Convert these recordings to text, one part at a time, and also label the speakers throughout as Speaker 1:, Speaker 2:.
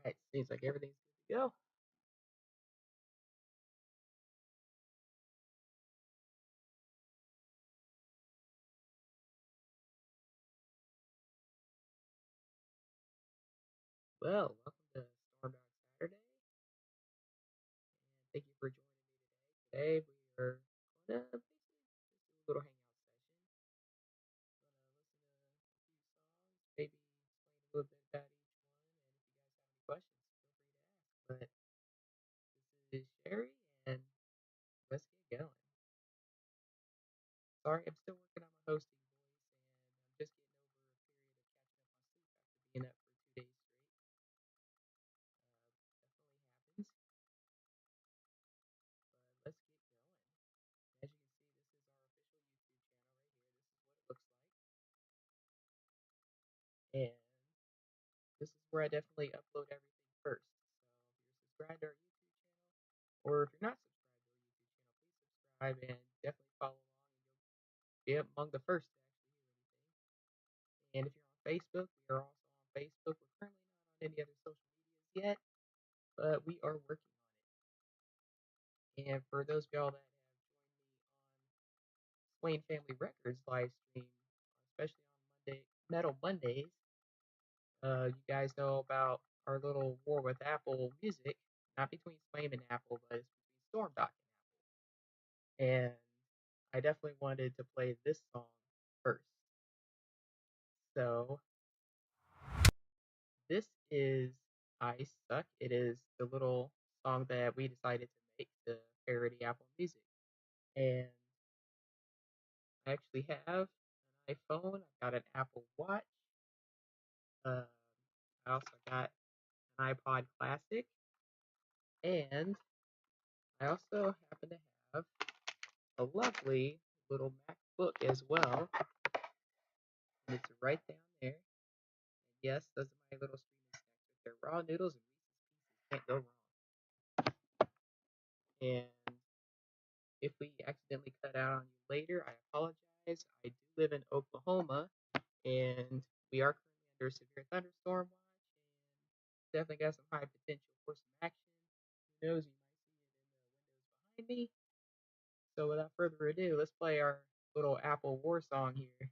Speaker 1: Alright, seems like everything's good to go. Well, welcome to Stormdok Saturday, and thank you for joining me today. Today we are gonna basically just do a little hangout session. Gonna listen to a few songs, maybe explain a little bit about each one, and if you guys have any questions, feel free to ask. But this is Sherry, and let's get going. Sorry, I'm still working on my hosting voice, and I'm just getting over a period of catching up on sleep after being up for 2 days straight. Definitely happens, but let's get going. As you can see, this is our official YouTube channel right here. This is what it looks like, and this is where I definitely upload everything first. So if you're subscribed to our YouTube channel, or if you're not subscribed to our YouTube channel, please subscribe and definitely follow along, and you'll be among the first to actually hear anything. And if you're on Facebook, we are also on Facebook. We're currently not on any other social medias yet, but we are working on it. And for those of y'all that have joined me on Swain Family Records live stream, especially on Metal Mondays, you guys know about our little war with Apple Music, not between Swain and Apple, but it's between Stormdok and Apple. And I definitely wanted to play this song first. So this is I Suck. It is the little song that we decided to make to parody Apple Music. And I actually have an iPhone, I got an Apple Watch, I also got an iPod Classic, and I also happen to have a lovely little MacBook as well. And it's right down there. And yes, those are my little streaming snacks with their raw noodles and Reese's Pieces. Can't go wrong. And if we accidentally cut out on you later, I apologize. I do live in Oklahoma, and we are currently under a severe thunderstorm watch, and definitely got some high potential for some action. Who knows, you might see it in the windows behind me. So without further ado, let's play our little Apple War song here.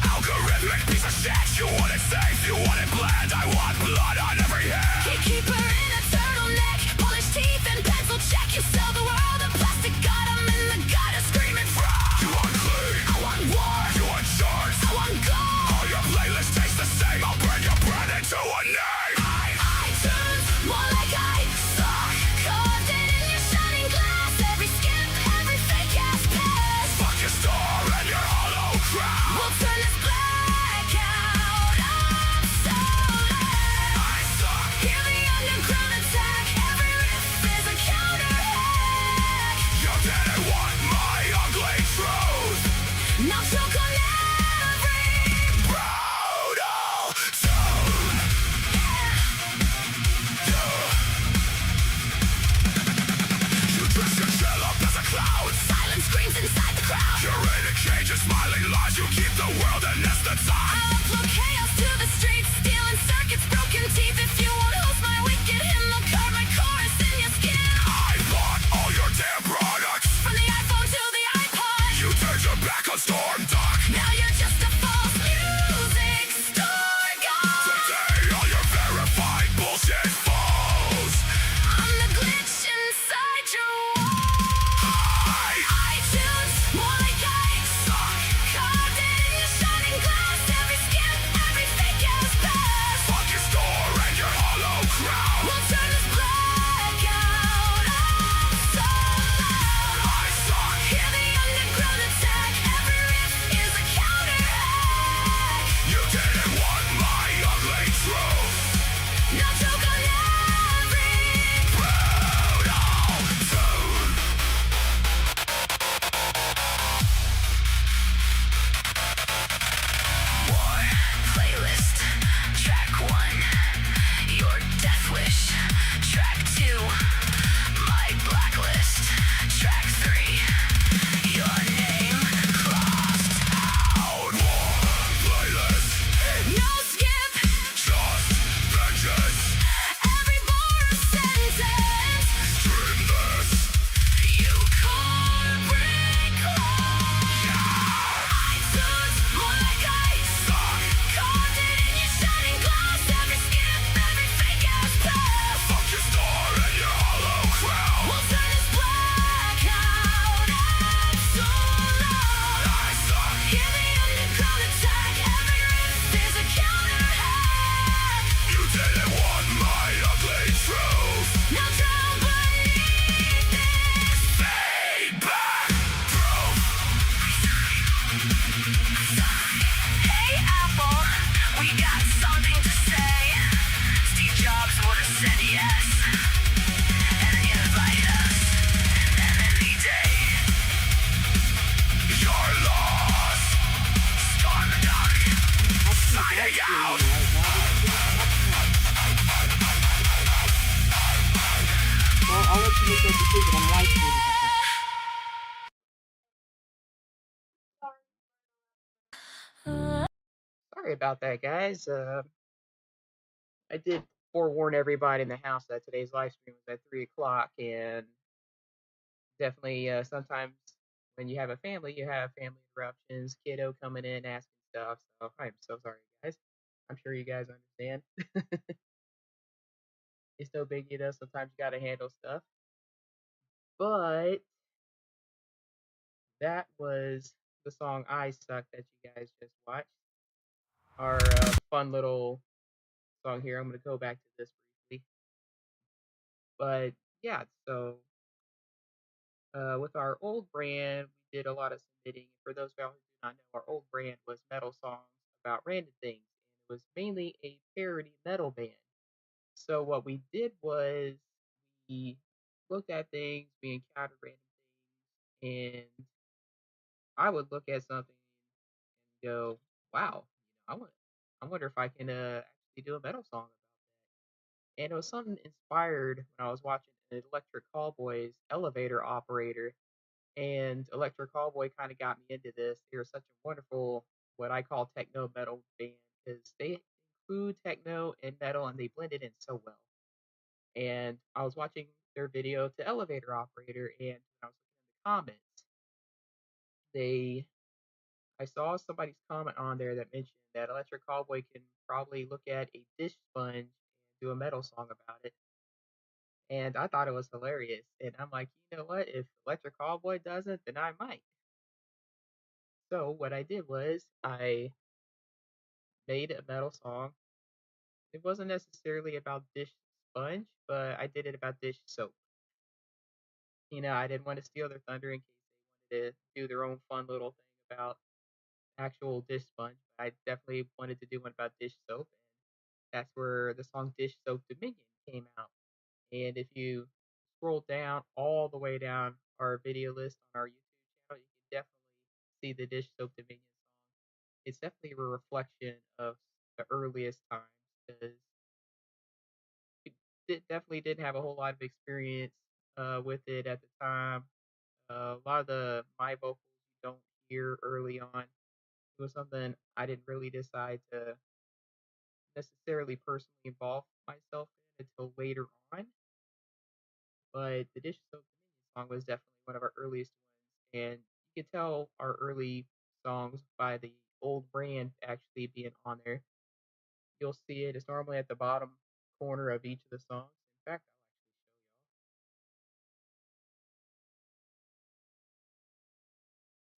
Speaker 2: Algorithmic piece of shit. You want it safe, you want it bland. I want blood on every hand. Gatekeeper in a turtleneck, polished teeth and pencil check. You sell the world a plastic god. I'm in the gutter screaming fraud. You want clean, I want war. You want shards, I want gold. All your playlists taste the same. I'll burn your brand into a name. iTunes, more like I suck. Carved it in your shining glass. Every skip, every fake ass pass. Fuck your store and your hollow crowd. We'll turn this black out. I'm so dead. I suck. Hear the underground attack. Every riff is a counter-hack. You're dead and want my ugly truth. Now choke on every brutal tune. You dress your shell up as a cloud. Silence screams inside the crowd. You're in a cage of smiling lies. You keep the world anesthetized. I'll upload chaos to the streets. Stealing circuits, broken teeth. If you won't host my wicked hymn, I'll carve my chorus in your skin. I bought all your damn products. From the iPhone to the iPod. You turned your back on Stormdok. Now you're just a false music store god. Today all your verified bullshit falls. I'm the glitch inside your wall. iTunes, more like I suck. Carved it in your shining glass. Every skip, every fake ass pass. Fuck your store and your hollow Hey Apple, we got something to say. Steve Jobs would have said yes and invite us. And any day, you're lost. Stormdok, signing out.
Speaker 3: Well, I'll let you make that decision. I'm live streaming right now.
Speaker 1: Sorry about that, guys. I did forewarn everybody in the house that today's live stream was at 3 o'clock, and definitely sometimes when you have a family, you have family interruptions, kiddo coming in asking stuff. So I'm so sorry, guys. I'm sure you guys understand. It's no biggie though. Sometimes you gotta handle stuff. But that was the song "I Suck" that you guys just watched. Our fun little song here. I'm gonna go back to this briefly, but yeah. So with our old brand, we did a lot of submitting. For those of you who do not know, our old brand was metal songs about random things, and it was mainly a parody metal band. So what we did was we looked at things, we encountered random things, and I would look at something and go, "Wow, I wonder if I can actually do a metal song about that." And it was something inspired when I was watching an Electric Callboy's Elevator Operator, and Electric Callboy kind of got me into this. They're such a wonderful, what I call techno metal band, because they include techno and metal and they blend it in so well. And I was watching their video to Elevator Operator, and when I was looking in the comments, they I saw somebody's comment on there that mentioned that Electric Callboy can probably look at a dish sponge and do a metal song about it. And I thought it was hilarious. And I'm like, you know what? If Electric Callboy doesn't, then I might. So what I did was I made a metal song. It wasn't necessarily about dish sponge, but I did it about dish soap. I didn't want to steal their thunder in case they wanted to do their own fun little thing about actual dish sponge. I definitely wanted to do one about dish soap, and that's where the song Dish Soap Dominion came out. And if you scroll down all the way down our video list on our YouTube channel, you can definitely see the Dish Soap Dominion song. It's definitely a reflection of the earliest times because definitely didn't have a whole lot of experience with it at the time. A lot of my vocals you don't hear early on. It was something I didn't really decide to necessarily personally involve myself in until later on. But the Dish Soap Dominion song was definitely one of our earliest ones, and you can tell our early songs by the old brand actually being on there. You'll see it. It's normally at the bottom corner of each of the songs. In fact,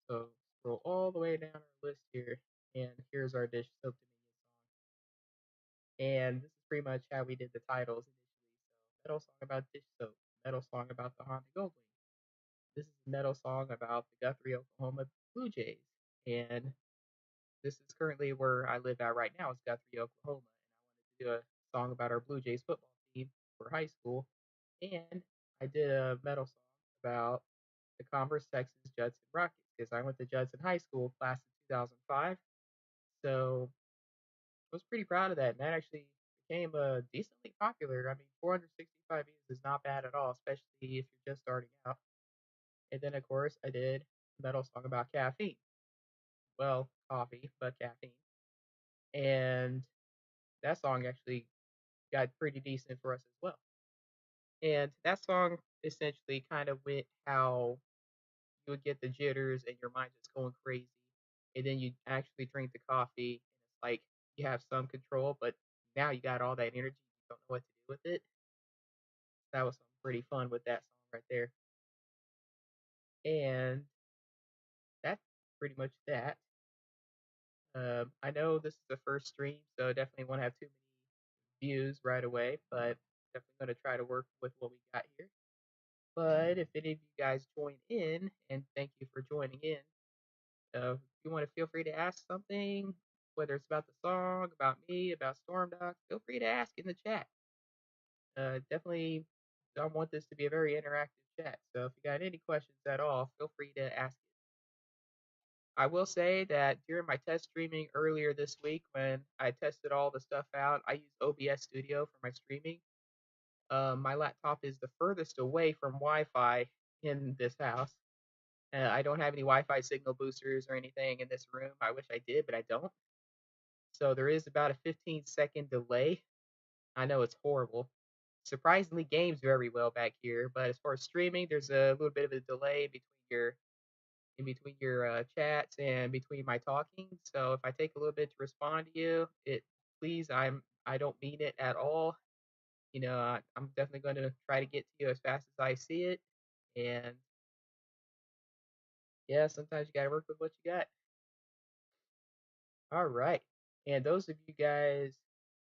Speaker 1: I'll actually show y'all. So scroll all the way down our list here, and here's our Dish Soap Dominion song. And this is pretty much how we did the titles initially. So metal song about dish soap, metal song about the Honda Goldwing. This is a metal song about the Guthrie, Oklahoma Blue Jays. And this is currently where I live at right now. It's Guthrie, Oklahoma. And I wanted to do a song about our Blue Jays football team for high school. And I did a metal song about the Converse, Texas Judson Rockets because I went to Judson High School, class of 2005. So I was pretty proud of that. And that actually became decently popular. I mean, 465 views is not bad at all, especially if you're just starting out. And then, of course, I did a metal song about caffeine. Well, coffee, but caffeine. And that song actually got pretty decent for us as well. And that song essentially kind of went how you would get the jitters and your mind just going crazy. And then you actually drink the coffee, and it's like you have some control, but now you got all that energy, you don't know what to do with it. That was something pretty fun with that song right there. And that's pretty much that. I know this is the first stream, so definitely won't have too many views right away, but definitely going to try to work with what we got here. But if any of you guys join in, and thank you for joining in, If you want to feel free to ask something, whether it's about the song, about me, about Stormdok, feel free to ask in the chat. Definitely, I want this to be a very interactive chat. So if you got any questions at all, feel free to ask it. I will say that during my test streaming earlier this week, when I tested all the stuff out, I used OBS Studio for my streaming. My laptop is the furthest away from Wi-Fi in this house. I don't have any Wi-Fi signal boosters or anything in this room. I wish I did, but I don't. So there is about a 15-second delay. I know it's horrible. Surprisingly, games very well back here, but as far as streaming, there's a little bit of a delay between your chats and between my talking. So if I take a little bit to respond to you, please, I don't mean it at all. I'm definitely going to try to get to you as fast as I see it. And yeah, sometimes you got to work with what you got. All right. And those of you guys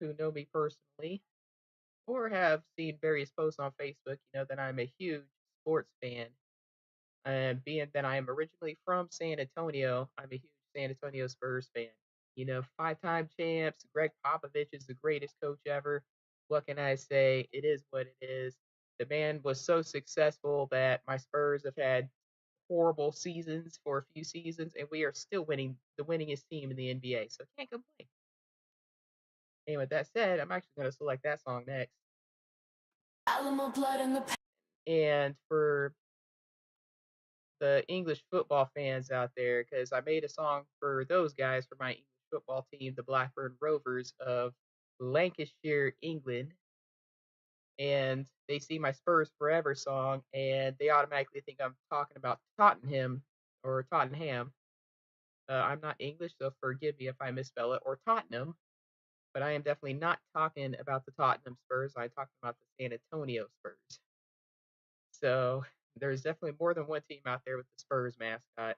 Speaker 1: who know me personally or have seen various posts on Facebook, you know that I'm a huge sports fan. And being that I am originally from San Antonio, I'm a huge San Antonio Spurs fan. 5-time champs. Greg Popovich is the greatest coach ever. What can I say? It is what it is. The man was so successful that my Spurs have had horrible seasons for a few seasons, and we are still winning, the winningest team in the NBA. So can't complain. And with that said, I'm actually going to select that song next.
Speaker 2: Alamo blood in the
Speaker 1: And for the English football fans out there, because I made a song for those guys for my English football team, the Blackburn Rovers of Lancashire, England. And they see my Spurs Forever song, and they automatically think I'm talking about Tottenham or Tottenham. I'm not English, so forgive me if I misspell it, or Tottenham. But I am definitely not talking about the Tottenham Spurs. I'm talking about the San Antonio Spurs. So there's definitely more than one team out there with the Spurs mascot.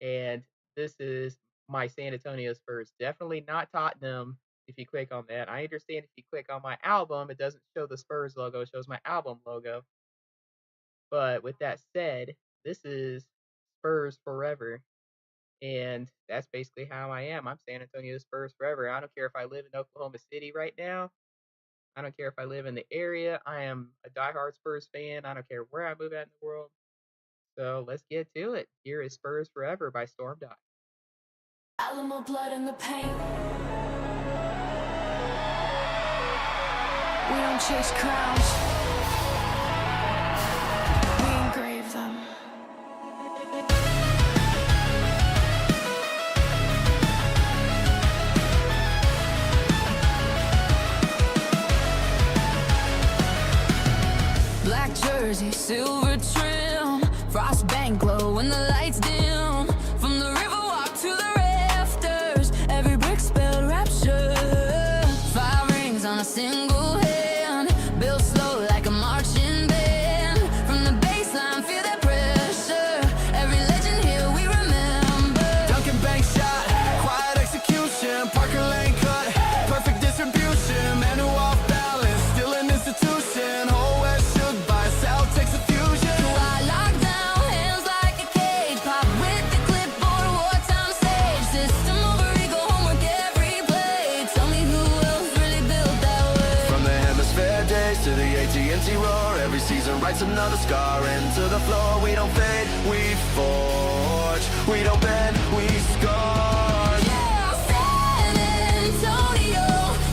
Speaker 1: And this is my San Antonio Spurs. Definitely not Tottenham if you click on that. I understand if you click on my album, it doesn't show the Spurs logo, it shows my album logo. But with that said, this is Spurs Forever. And that's basically how I am. I'm San Antonio Spurs forever. I don't care if I live in Oklahoma City right now. I don't care if I live in the area. I am a diehard Spurs fan. I don't care where I move out in the world. So let's get to it. Here is Spurs Forever by Stormdok.
Speaker 2: Alamo blood in the paint. We don't chase crowns. We engrave them. Black jersey, silver trim, frostbank glow when the lights dim. From the riverwalk to the rafters, every brick spelled rapture. 5 rings on a single hand, built slow like a marching band. From the baseline, feel that pressure. Every legend here we remember. Duncan Bank shot, quiet execution, Parker Lane cut, perfect distribution. Man who off balance, still an institution. Whole West shook by Celtics of fusion. I lock down, hands like a cage, pop with the clipboard, wartime stage. System over ego, homework every play. Tell me who else really built that way.
Speaker 4: From the hemisphere days to the AT&T roar, every season writes another scar into the floor. We don't fade, we forge. We don't bend, we score.
Speaker 2: Yeah, San Antonio,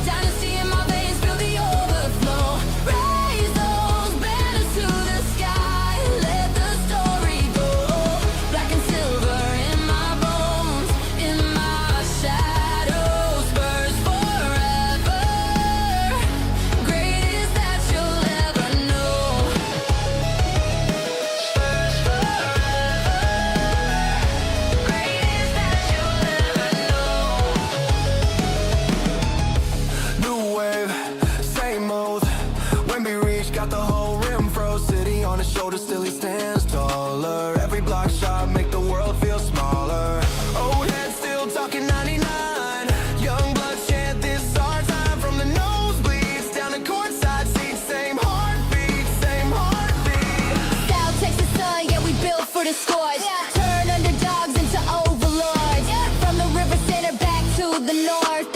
Speaker 2: dynasty in my veins, feel the overflow. Raise those banners to the sky, let the story go. Black and silver in my bones, in my shadows. Spurs forever, greatest that you'll ever know. Spurs forever.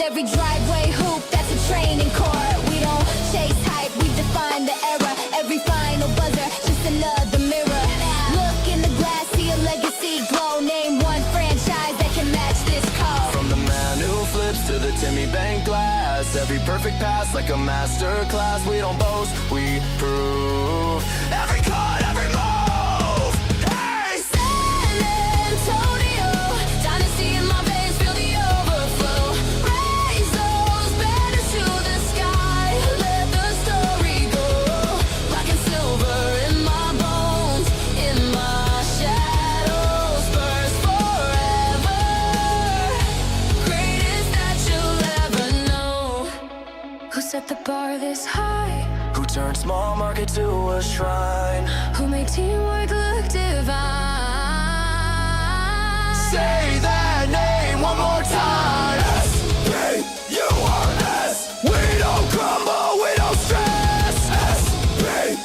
Speaker 2: every driveway hoop, that's a training court. We don't chase hype, we define the era. Every final buzzer, just another mirror. Look in the glass, see a legacy glow. Name one franchise that can match this code.
Speaker 4: From the man who flips to the Timmy Bank glass, every perfect pass like a master class. We don't boast, we prove. Every cut, every move. Hey!
Speaker 2: San Antonio, dynasty in my veins, feel the overflow. Raise those banners to the sky, let the story go. Black and silver in my bones, in my shadows, Spurs forever. Greatest that you'll ever know. Who set the bar this high?
Speaker 4: Who turned small market to a shrine?
Speaker 2: Who made teamwork look divine?
Speaker 4: Say that name one more time. S-P-U-R-S. We don't crumble, we don't stress.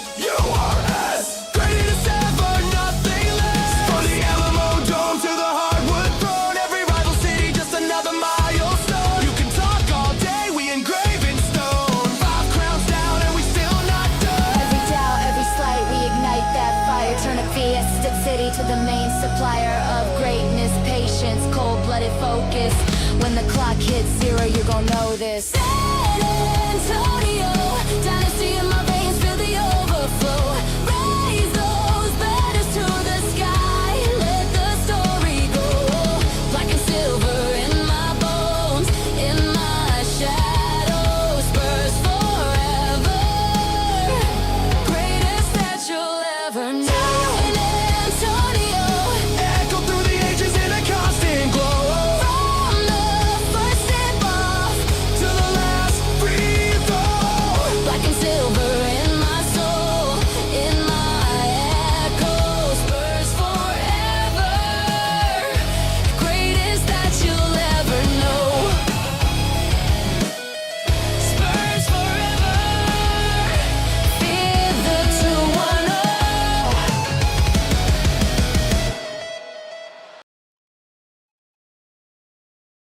Speaker 4: S-P-U-R-S. Greatest ever, nothing less. From the Alamo Dome to the hardwood throne, every rival city just another milestone. You can talk all day, we engrave in stone. 5 crowns down and we still not done.
Speaker 2: Every doubt, every slight, we ignite that fire. Turn a Fiesta City to the main supplier of greatness, patience, cold-blooded focus. When the clock hits 0, you're gonna know this. San Antonio, dynasty in my veins, feel the overflow. Raise those banners to the sky, let the story go. Black and silver in my bones, in my shadows, Spurs forever. Greatest that you'll ever know. San Antonio,
Speaker 4: Echo through the ages in a constant glow.
Speaker 2: from the first tip off
Speaker 4: To the last free throw.
Speaker 2: black and silver in my soul, in my echoes, Spurs forever. Greatest that you'll ever know. Spurs forever. Fear the 2-1-0.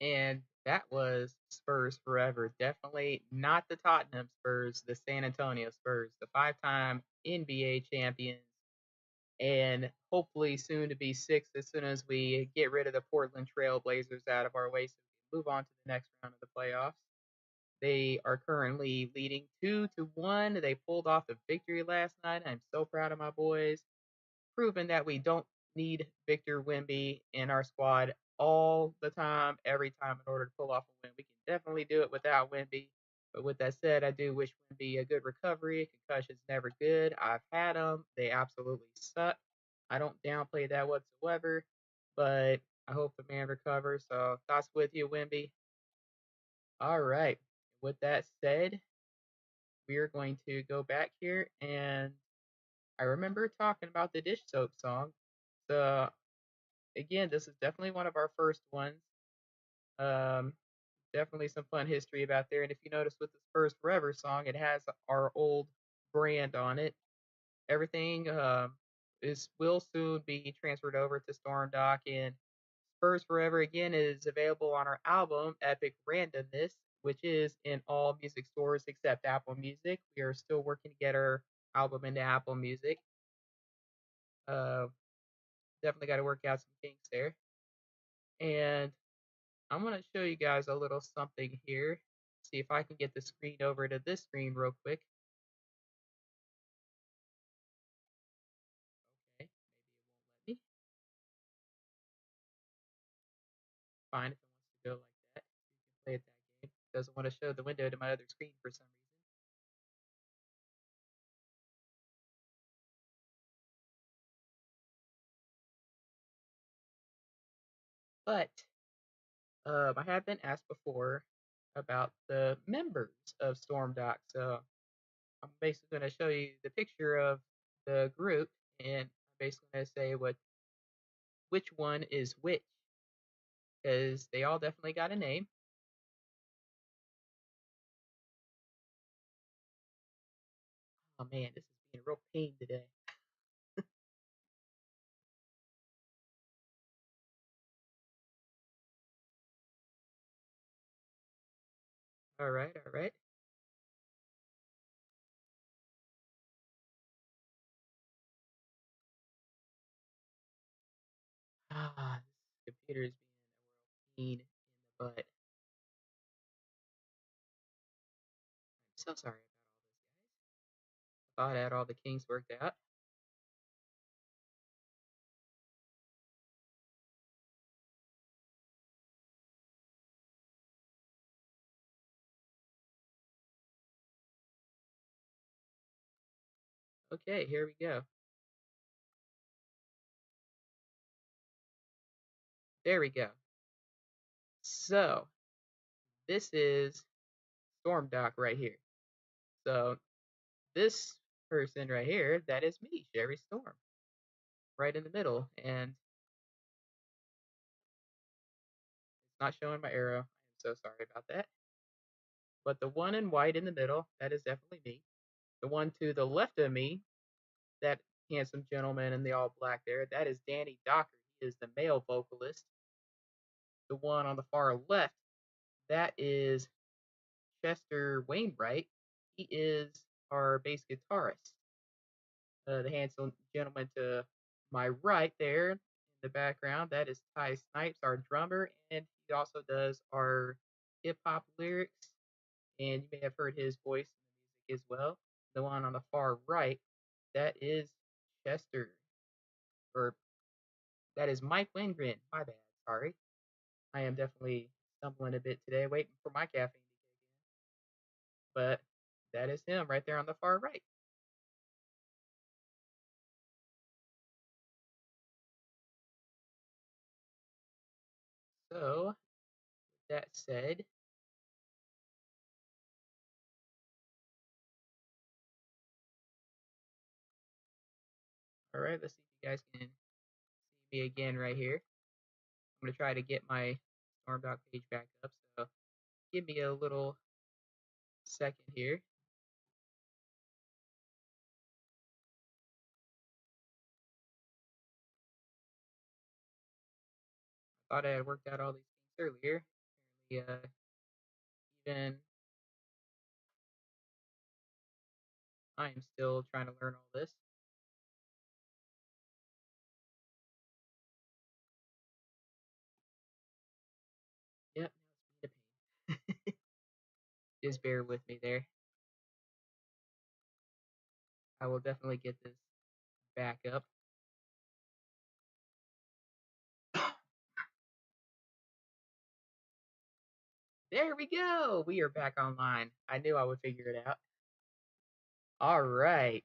Speaker 1: And that was Spurs Forever. Definitely not the Tottenham Spurs, the San Antonio Spurs, the 5-time NBA champions, and hopefully soon to be 6 as soon as we get rid of the Portland Trail Blazers out of our way so we can move on to the next round of the playoffs. They are currently leading 2-1. They pulled off a victory last night. I'm so proud of my boys, proven that we don't need Victor Wemby in our squad all the time, every time in order to pull off a win. We can definitely do it without Wemby. But with that said, I do wish Wemby a good recovery. Concussion's never good. I've had them. They absolutely suck. I don't downplay that whatsoever. But I hope the man recovers. So thoughts with you, Wemby. All right. With that said, we're going to go back here, and I remember talking about the dish soap song. So again, this is definitely one of our first ones. Um, Definitely some fun history about there. And if you notice with the Spurs Forever song, it has our old brand on it. Everything is will soon be transferred over to Stormdok, and Spurs Forever again is available on our album Epic Randomness, which is in all music stores except Apple Music. We are still working to get our album into Apple Music. Uh, Definitely got to work out some kinks there. And I'm going to show you guys a little something here. See if I can get the screen over to this screen real quick. Okay, maybe it won't let me. Fine if it wants to go like that. You can play it that game. It doesn't want to show the window to my other screen for some reason. But I have been asked before about the members of Stormdok, so I'm basically going to show you the picture of the group, and I'm basically going to say which one is which, because they all definitely got a name. Oh man, this is being a real pain today. All right, all right. This computer is being a real pain in the butt. I'm so sorry about all this, guys. Thought I had all the kinks worked out. Okay, here we go. There we go. So, this is Stormdok right here. So, this person right here, that is me, Sherry Storm, right in the middle. And it's not showing my arrow. I'm so sorry about that. But the one in white in the middle, that is definitely me. The one to the left of me, that handsome gentleman in the all black there, that is Danny Docker. He is the male vocalist. The one on the far left, that is Chester Wainwright. He is our bass guitarist. The handsome gentleman to my right there in the background, that is Ty Snipes, our drummer, and he also does our hip hop lyrics. And you may have heard his voice in the music as well. The one on the far right, that is Chester, or that is Mike Wingren. My bad, sorry. I am definitely stumbling a bit today, waiting for my caffeine to kick in. But that is him right there on the far right. So, with that said, all right, let's see if you guys can see me again right here. I'm going to try to get my Stormdok page back up, so give me a little second here. I thought I had worked out all these things earlier. Apparently, even I am still trying to learn all this. Yep, now it's being a pain. Just bear with me there. I will definitely get this back up. There we go. We are back online. I knew I would figure it out. All right.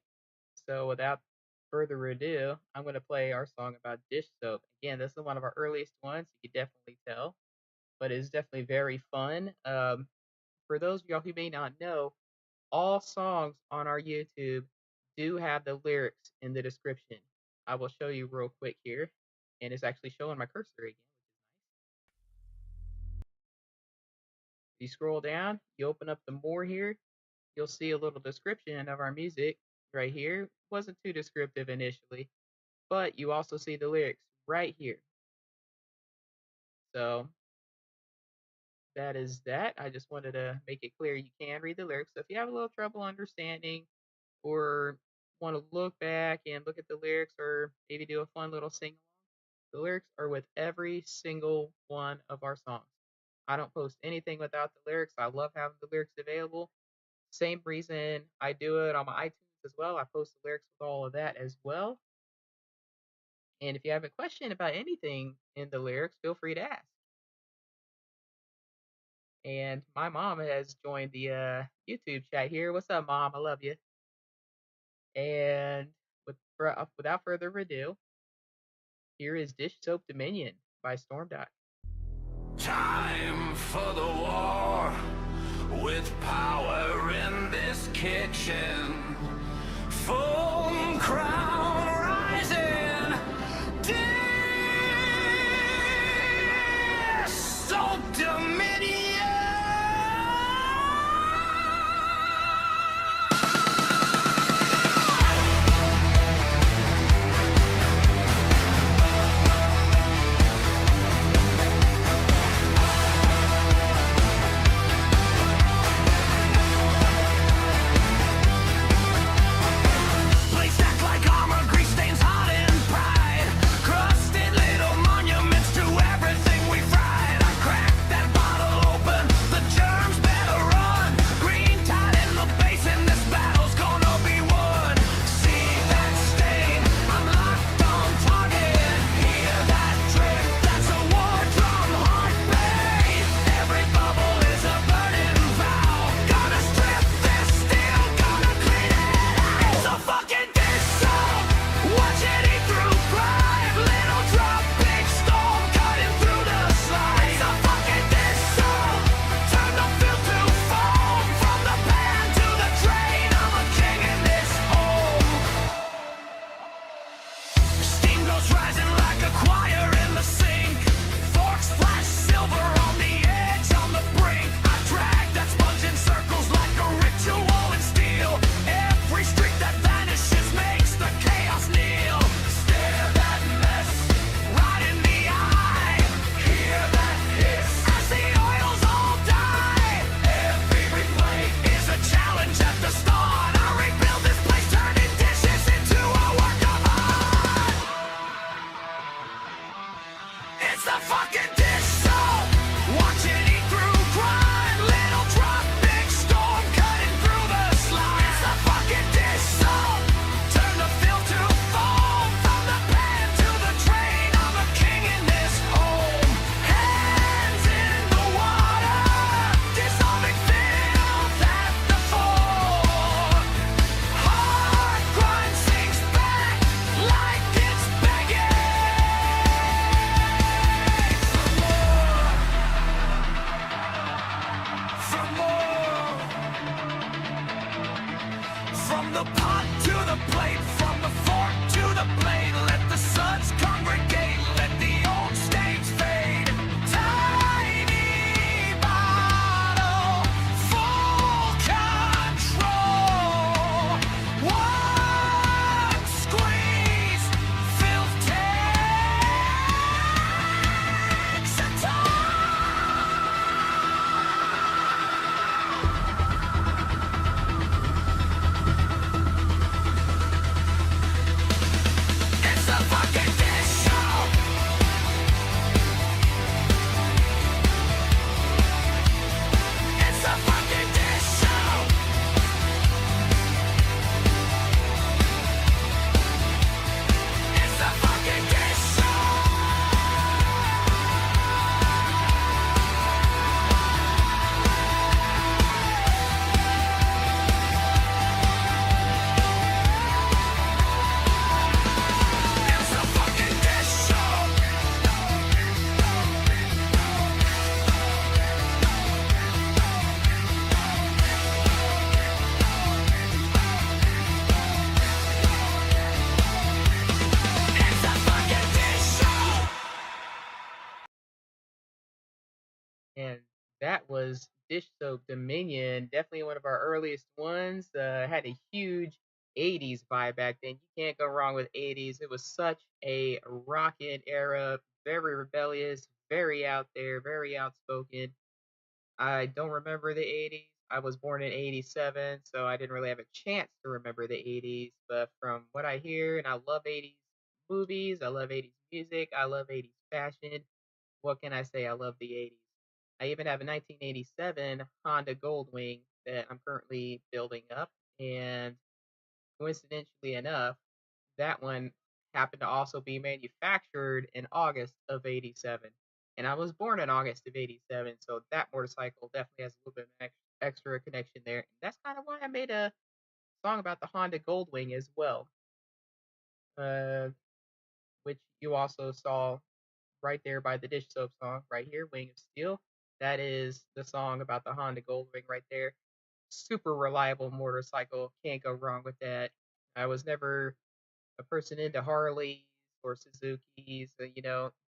Speaker 1: So without further ado, I'm going to play our song about dish soap. Again, this is one of our earliest ones. You can definitely tell, but it's definitely very fun. For those of y'all who may not know, all songs on our YouTube do have the lyrics in the description. I will show you real quick here, and it's actually showing my cursor again, which is nice. If you scroll down, you open up the more here, you'll see a little description of our music right here. Wasn't too descriptive initially, but you also see the lyrics right here. So that is that. I just wanted to make it clear you can read the lyrics. So if you have a little trouble understanding or want to look back and look at the lyrics or maybe do a fun little sing along, the lyrics are with every single one of our songs. I don't post anything without the lyrics. I love having the lyrics available. Same reason I do it on my iTunes as well. I post the lyrics with all of that as well. And if you have a question about anything in the lyrics, feel free to ask. And my mom has joined the YouTube chat here. What's up, Mom? I love you. And without further ado, here is Dish Soap Dominion by Stormdok.
Speaker 4: Time for the war with power in this kitchen. Full crown rising. Dish Soap Dominion. a fucking dish soap. Watch it eat through grind. Little drop, big storm cutting through the slime. It's a fucking dish soap. Turn the film to foam. From the pan to the drain. I'm a king in this home. Hands in the water. Dissolving filth at the fore. Hard grind sinks back like it's begging for more. From the pot to the plate, from the fork to the blade, let the suns congregate, let the old stains fade. Tiny bottle, full control. One squeeze, filth takes a toll. It's a fucking dish soap. It's a fucking dish soap. It's a fucking dish soap. It's a fucking dish soap. It's a fucking dish soap.
Speaker 1: And that was Dish Soap Dominion, definitely one of our earliest ones. Had a huge 80s vibe back then. You can't go wrong with 80s. It was such a rockin' era, very rebellious, very out there, very outspoken. I don't remember the 80s. I was born in 87, so I didn't really have a chance to remember the 80s. But from what I hear, and I love 80s movies, I love 80s music, I love 80s fashion. What can I say? I love the 80s. I even have a 1987 Honda Goldwing that I'm currently building up. And coincidentally enough, that one happened to also be manufactured in August of 87. And I was born in August of 87, so that motorcycle definitely has a little bit of extra connection there. And that's kind of why I made a song about the Honda Goldwing as well, uh, which you also saw right there by the Dish Soap song, right here, Wing of Steel. That is the song about the Honda Goldwing right there. Super reliable motorcycle, can't go wrong with that. I was never a person into Harleys or Suzukis.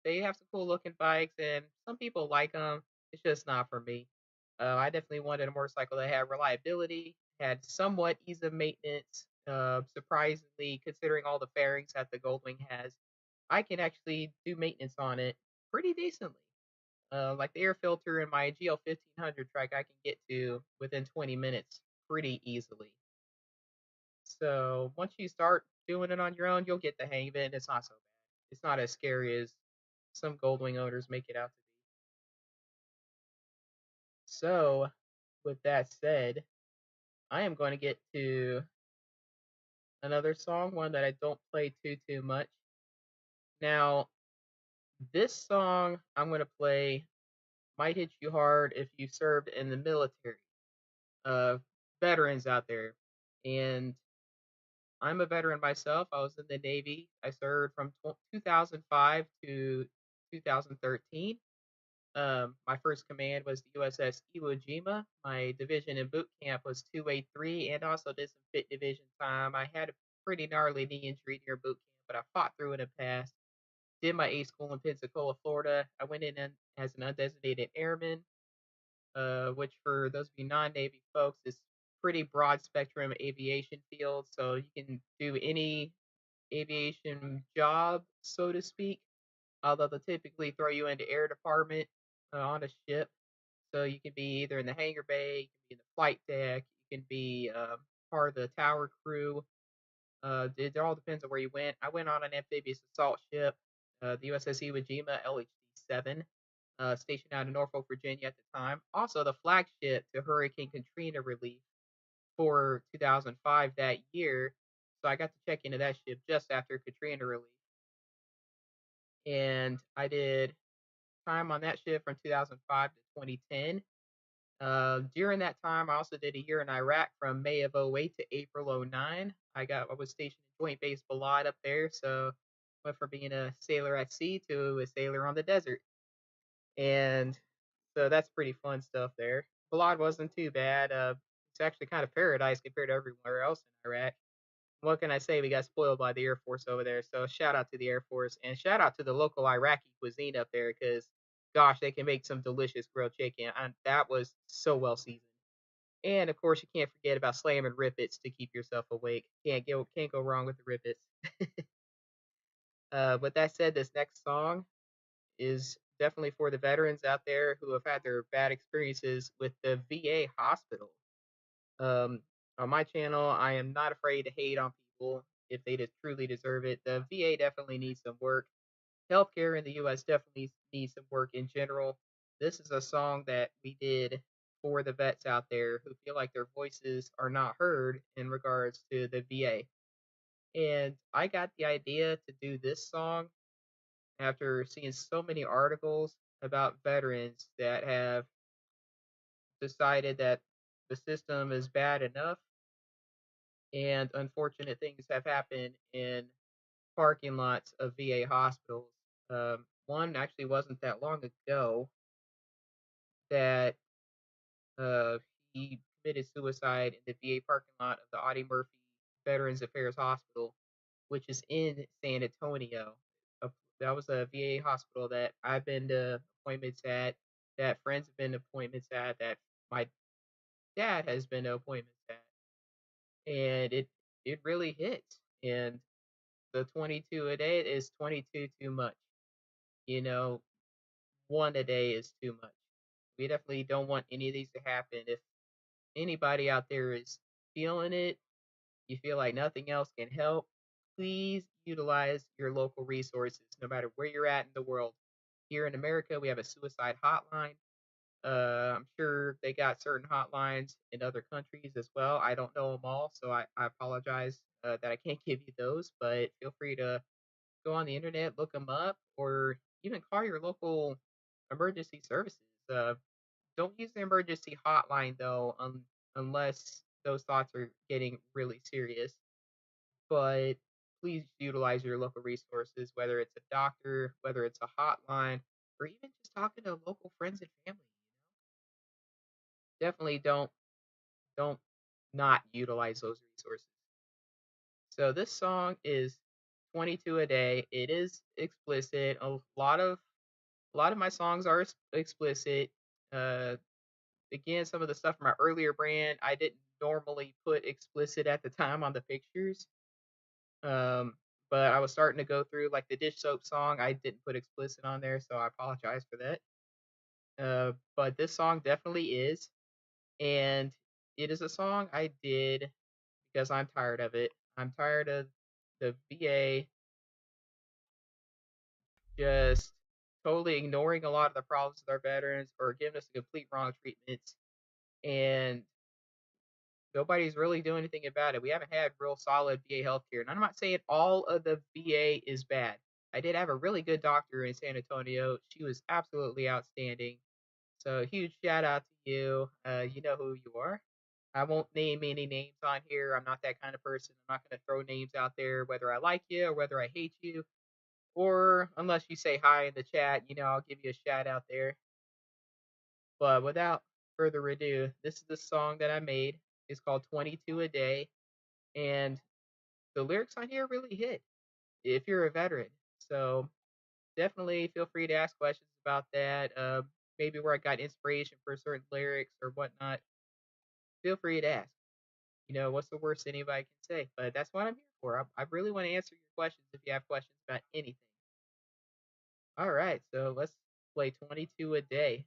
Speaker 1: They have some cool looking bikes, and some people like them. It's just not for me. I definitely wanted a motorcycle that had reliability, had somewhat ease of maintenance. Surprisingly, considering all the fairings that the Goldwing has, I can actually do maintenance on it pretty decently. Like the air filter in my GL 1500 track, I can get to within 20 minutes pretty easily. So once you start doing it on your own, you'll get the hang of it, and it's not so bad. It's not as scary as some Goldwing owners make it out to be. So, with that said, I am going to get to another song, one that I don't play too much. Now, this song I'm going to play might hit you hard if you served in the military. Veterans out there, and I'm a veteran myself. I was in the Navy. I served from 2005 to 2013. My first command was the USS Iwo Jima. My division in boot camp was 283, and also did some fit division time. I had a pretty gnarly knee injury near boot camp, but I fought through it and passed. Did my A school in Pensacola, Florida. I went in as an undesignated airman, which for those of you non-Navy folks is pretty broad spectrum aviation field. So you can do any aviation job, so to speak. Although they typically throw you into air department on a ship, so you can be either in the hangar bay, you can be in the flight deck, you can be part of the tower crew. It all depends on where you went. I went on an amphibious assault ship, the USS Iwo Jima LHD 7, stationed out in Norfolk, Virginia at the time. Also, the flagship to Hurricane Katrina relief for 2005 that year. So I got to check into that ship just after Katrina relief. And I did time on that ship from 2005 to 2010. During that time, I also did a year in Iraq from May of '08 to April '09. I was stationed at Joint Base Balad up there, so went from being a sailor at sea to a sailor on the desert, and so that's pretty fun stuff there. Balad wasn't too bad. It's actually kind of paradise compared to everywhere else in Iraq. What can I say? We got spoiled by the Air Force over there. So shout out to the Air Force and shout out to the local Iraqi cuisine up there because, gosh, they can make some delicious grilled chicken. And that was so well seasoned. And of course, you can't forget about slamming rippets to keep yourself awake. Can't go wrong with the rippets. With that said, this next song is definitely for the veterans out there who have had their bad experiences with the VA hospital. Um, on my channel, I am not afraid to hate on people if they just truly deserve it. The VA definitely needs some work. Healthcare in the U.S. definitely needs some work in general. This is a song that we did for the vets out there who feel like their voices are not heard in regards to the VA. And I got the idea to do this song after seeing so many articles about veterans that have decided that the system is bad enough and unfortunate things have happened in parking lots of VA hospitals. One actually wasn't that long ago that uh, he committed suicide in the VA parking lot of the Audie Murphy Veterans Affairs Hospital, which is in San Antonio. That was a VA hospital that I've been to appointments at, that friends have been to appointments at, that my dad has been to appointments at, and it really hits. And the 22 a day is 22 too much. You know, one a day is too much. We definitely don't want any of these to happen. If anybody out there is feeling it, you feel like nothing else can help, please utilize your local resources, no matter where you're at in the world. Here in America, we have a suicide hotline. I'm sure they got certain hotlines in other countries as well. I don't know them all, so I apologize that I can't give you those, but feel free to go on the internet, look them up, or even call your local emergency services. Don't use the emergency hotline though, unless those thoughts are getting really serious. But please utilize your local resources, whether it's a doctor, whether it's a hotline, or even just talking to local friends and family. Definitely don't not utilize those resources. So this song is 22 a day. It is explicit. A lot of my songs are explicit. Uh, Again, some of the stuff from my earlier brand, I didn't normally put explicit at the time on the pictures. Um, but I was starting to go through like the dish soap song. I didn't put explicit on there, so I apologize for that. But this song definitely is, and it is a song I did because I'm tired of it. I'm tired of the VA just totally ignoring a lot of the problems with our veterans or giving us a complete wrong treatment, and nobody's really doing anything about it. We haven't had real solid VA healthcare, and I'm not saying all of the VA is bad. I did have a really good doctor in San Antonio. She was absolutely outstanding. So huge shout out to you. You know who you are. I won't name any names on here. I'm not that kind of person. I'm not going to throw names out there, whether I like you or whether I hate you, or unless you say hi in the chat, I'll give you a shout out there. But without further ado, this is the song that I made. It's called 22 a Day, and the lyrics on here really hit if you're a veteran. So definitely feel free to ask questions about that. Maybe where I got inspiration for certain lyrics or whatnot. Feel free to ask. What's the worst anybody can say? But that's what I'm here for. I really want to answer your questions if you have questions about anything. All right, so let's play 22 a Day.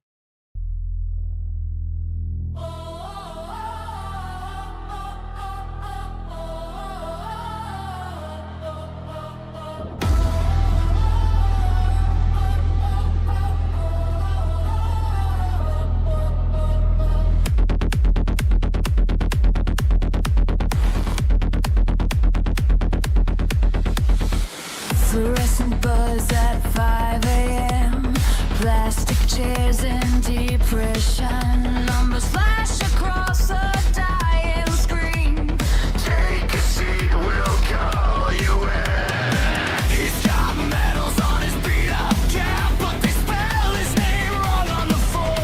Speaker 2: plastic chairs in depression. Numbers flash across a dying screen. Take a seat, we'll call you in. He's got medals on his beat up cap, but they spell his name wrong on the phone.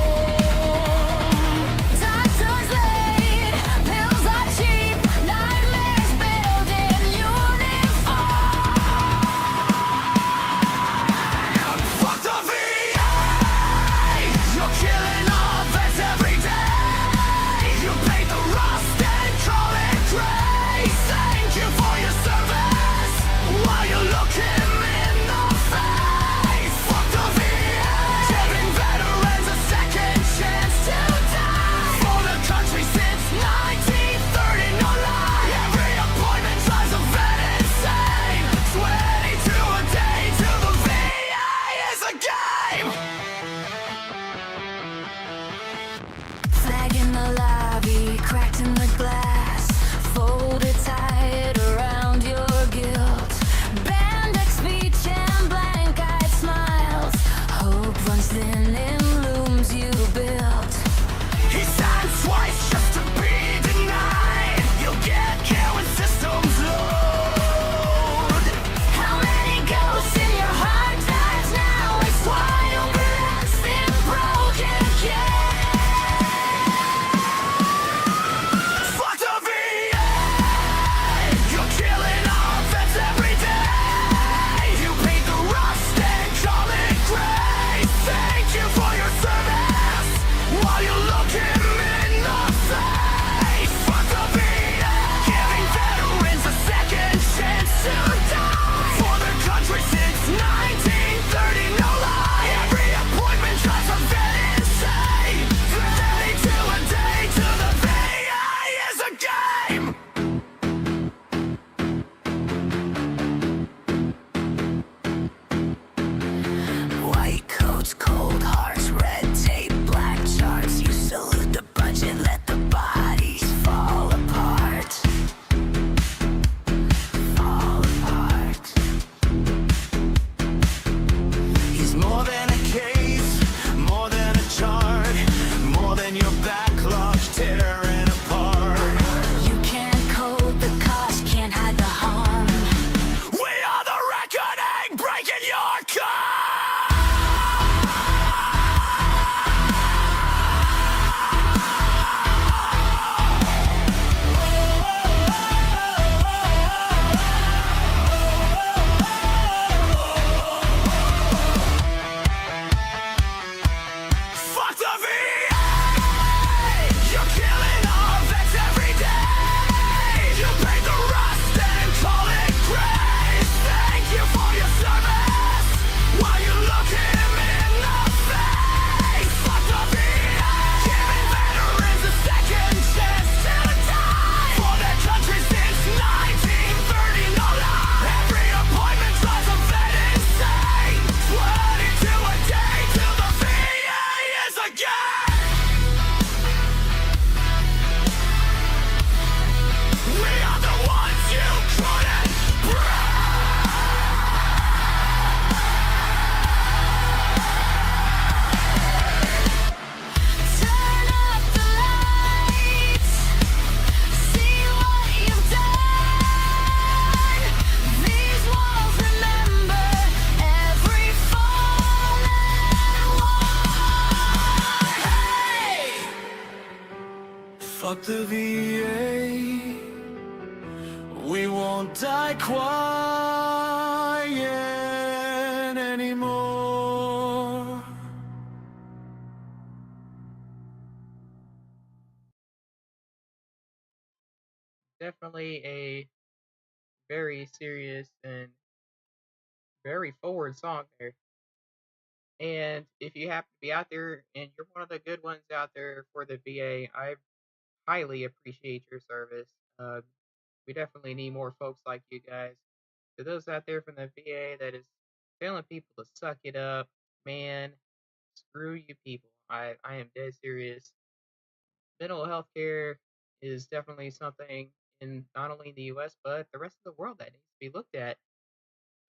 Speaker 2: Doctors late, pills are cheap, nightmares build in uniform. Fuck the VA! You're killing all vets every day. You paint the rust and call it grace. Thank you for your service while you look him in the face. Fuck the VA! Giving veterans a second chance to die for the country since 1930. No lie, every appointment drives a vet insane. 22 a day to the VA is a game. Flag in the lobby, cracked in the glass, folded tight around your guilt. Band-aid speech and blank-eyed smiles. Hope runs thin in looms you built. He signed twice just to be denied. You'll get care when systems load. How many ghosts in your hard drives now? It's wide open, thin, broken again. Fuck the VA! You're killing our vets every day. You paint the rust and call it grace. Thank you for your service while you look him in the face. Fuck the VA! Giving veterans a second chance to die for the country since 1930. No lie, every appointment drives a vet insane. 32 a day to the VA is a game. White coats, cold hearts, red tape, black charts. You salute the budget, let the bodies fall apart. Fall apart. He's more than a case, more than a chart, more than your backlog tearing apart. You can't code the cost, can't hide the harm. We are the reckoning, breaking your car. Fuck the VA! You're killing our vets every day. You paint the rust and call it grace. Thank you for your service while you look him in the face. Fuck the VA! Giving veterans a second chance to die for their country since 1930. No lie, every appointment drives a vet insane. 22 a day till the VA is a game. We are the ones you couldn't break. Turn up the lights, see what you've done. These walls remember every fallen one. Hey! Fuck the VA. We won't die quiet anymore.
Speaker 1: Definitely a very serious and very forward song there. And if you happen to be out there and you're one of the good ones out there for the VA, I highly appreciate your service. We definitely need more folks like you guys. To those out there from the VA that is telling people to suck it up, man, screw you people. I am dead serious. Mental health care is definitely something in not only the US but the rest of the world that needs to be looked at.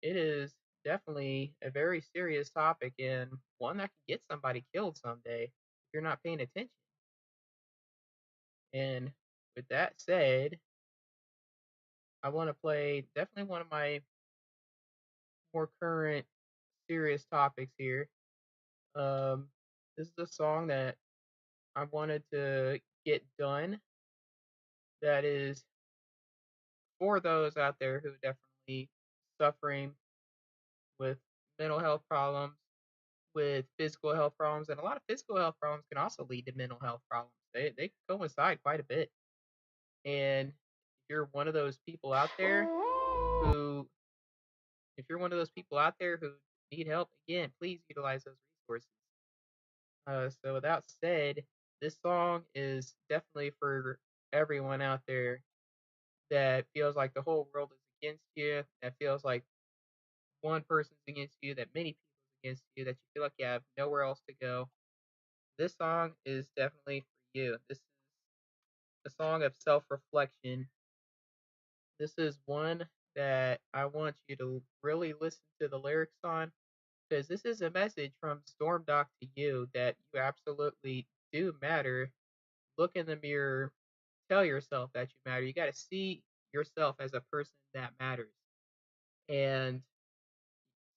Speaker 1: It is definitely a very serious topic and one that could get somebody killed someday if you're not paying attention. And with that said, I want to play definitely one of my more current serious topics here. Um, this is a song that I wanted to get done that is for those out there who definitely suffering with mental health problems, with physical health problems, and a lot of physical health problems can also lead to mental health problems. They coincide quite a bit. And you're one of those people out there who if you're one of those people out there who need help, again, please utilize those resources. So with that said, this song is definitely for everyone out there that feels like the whole world is against you, that feels like one person's against you, that many people against you, that you feel like you have nowhere else to go. This song is definitely for you. This is a song of self-reflection. This is one that I want you to really listen to the lyrics on because this is a message from Stormdok to you that you absolutely do matter. Look in the mirror, tell yourself that you matter. You got to see yourself as a person that matters. And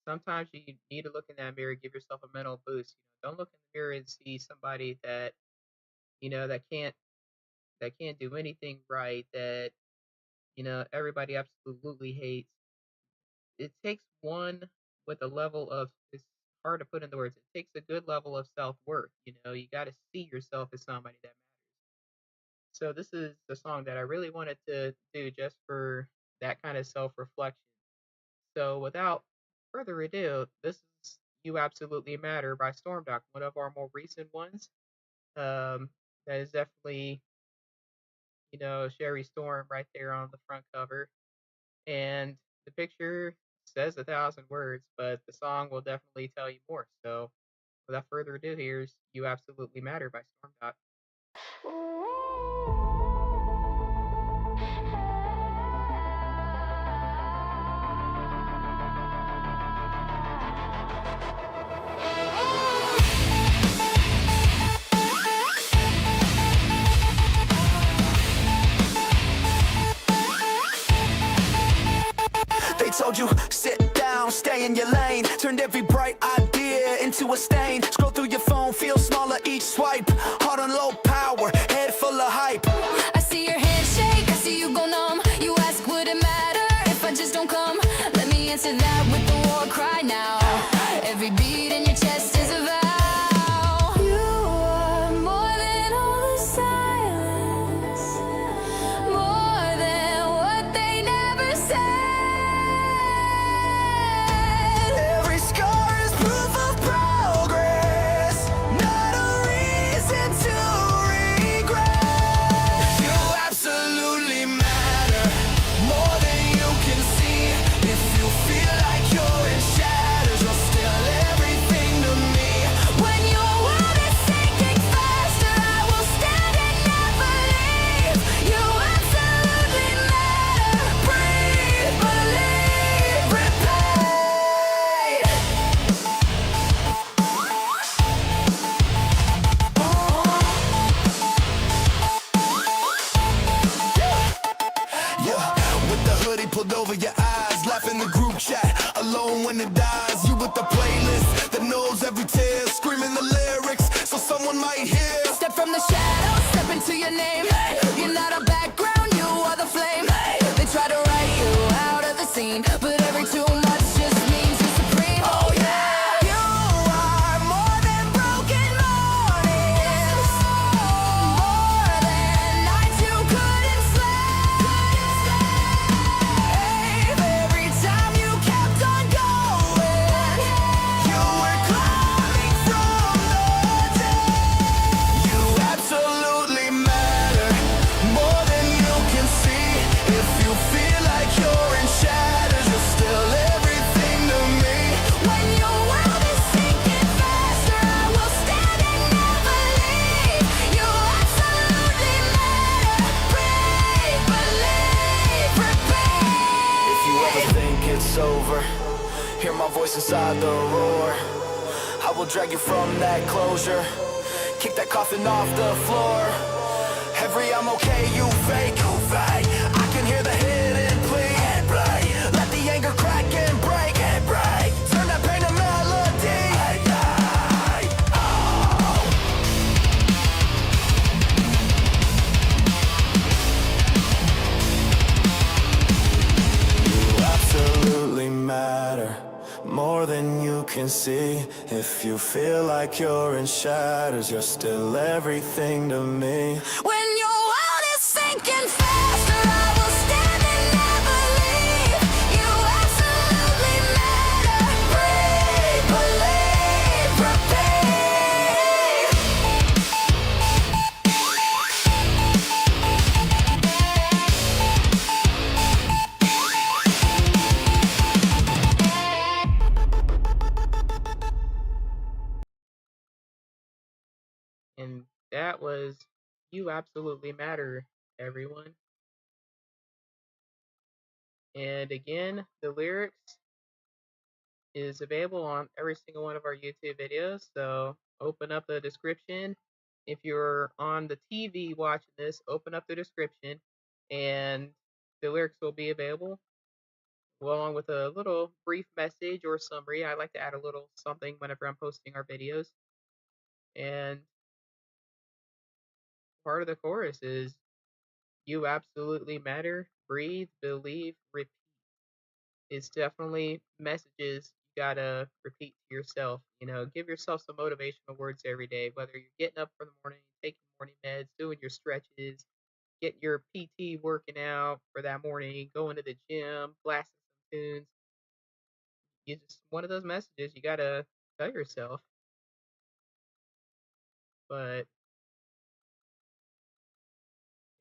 Speaker 1: sometimes you need to look in that mirror, give yourself a mental boost. Don't look in the mirror and see somebody that that can't do anything right, that everybody absolutely hates. It takes one with a level of it's hard to put into words. It takes a good level of self worth. You got to see yourself as somebody that matters. So this is the song that I really wanted to do just for that kind of self reflection. So without further ado, this is "You Absolutely Matter" by Stormdok, one of our more recent ones. That is definitely Sherry Storm right there on the front cover. And the picture says 1,000 words, but the song will definitely tell you more. So without further ado, here's "You Absolutely Matter" by Stormdok.
Speaker 4: They told you, sit down, stay in your lane. Turned every bright idea into a stain. Scroll through your phone, feel smaller each swipe. Heart on low power, head full of hype.
Speaker 2: I see your head shake, I see you go numb. You ask, would it matter if I just don't come? Let me answer that with the war cry now. Every beat in your chest is a vow. You are more than all the silence, more than what they never said.
Speaker 4: Every scar is proof of progress. voice inside the roar. I will drag you from that closure, kick that coffin off the floor. Every I'm okay, you fake. I can hear the hidden plea. Let the anger crack and break. Turn that pain to melody. You absolutely matter, more than you can see. If you feel like you're in shatters, you're still everything to me.
Speaker 2: When your world is sinking faster, I will stand and never leave. You absolutely matter. Breathe, believe, repeat.
Speaker 1: And that was You Absolutely Matter, everyone. And again, the lyrics is available on every single one of our YouTube videos. So open up the description. If you're on the TV watching this, open up the description and the lyrics will be available along with a little brief message or summary. I like to add a little something whenever I'm posting our videos. And part of the chorus is You absolutely matter, breathe, believe, repeat. It's definitely messages you gotta repeat to yourself. Give yourself some motivational words every day, whether you're getting up for the morning, taking morning meds, doing your stretches, getting your PT working out for that morning, going to the gym, blasting some tunes. You just one of those messages you gotta tell yourself. But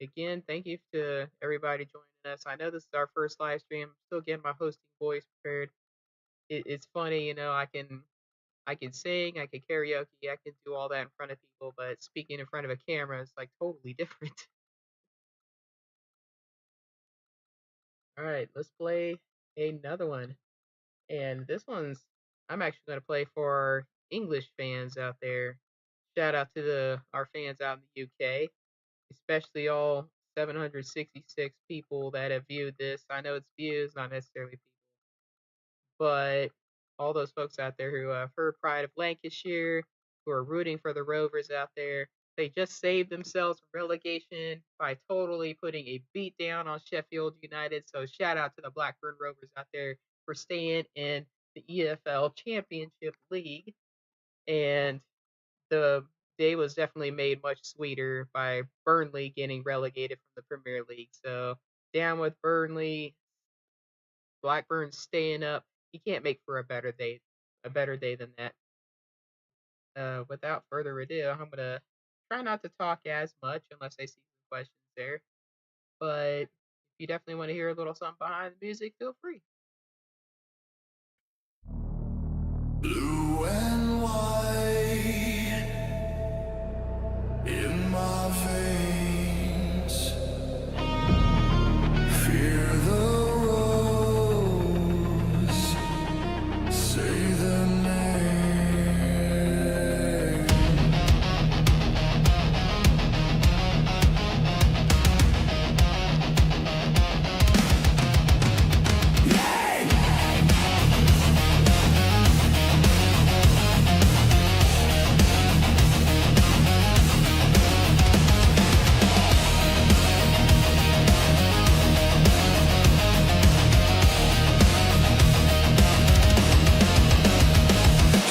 Speaker 1: again, thank you to everybody joining us. I know this is our first live stream. I'm still getting my hosting voice prepared. It's funny, I can sing, I can karaoke, I can do all that in front of people, but speaking in front of a camera is like totally different. All right, let's play another one. And this one's I'm actually going to play for our English fans out there. Shout out to our fans out in the UK, especially all 766 people that have viewed this. I know it's views, not necessarily people, but all those folks out there who have heard Pride of Lancashire, who are rooting for the Rovers out there, they just saved themselves from relegation by totally putting a beat down on Sheffield United. So shout out to the Blackburn Rovers out there for staying in the EFL Championship League. And the day was definitely made much sweeter by Burnley getting relegated from the Premier League. So down with Burnley, Blackburn staying up. You can't make for a better day than that. Without further ado, I'm gonna try not to talk as much unless I see some questions there. But if you definitely want to hear a little something behind the music, feel free.
Speaker 4: Blue and white in my veins. Fear the rose. Say the name.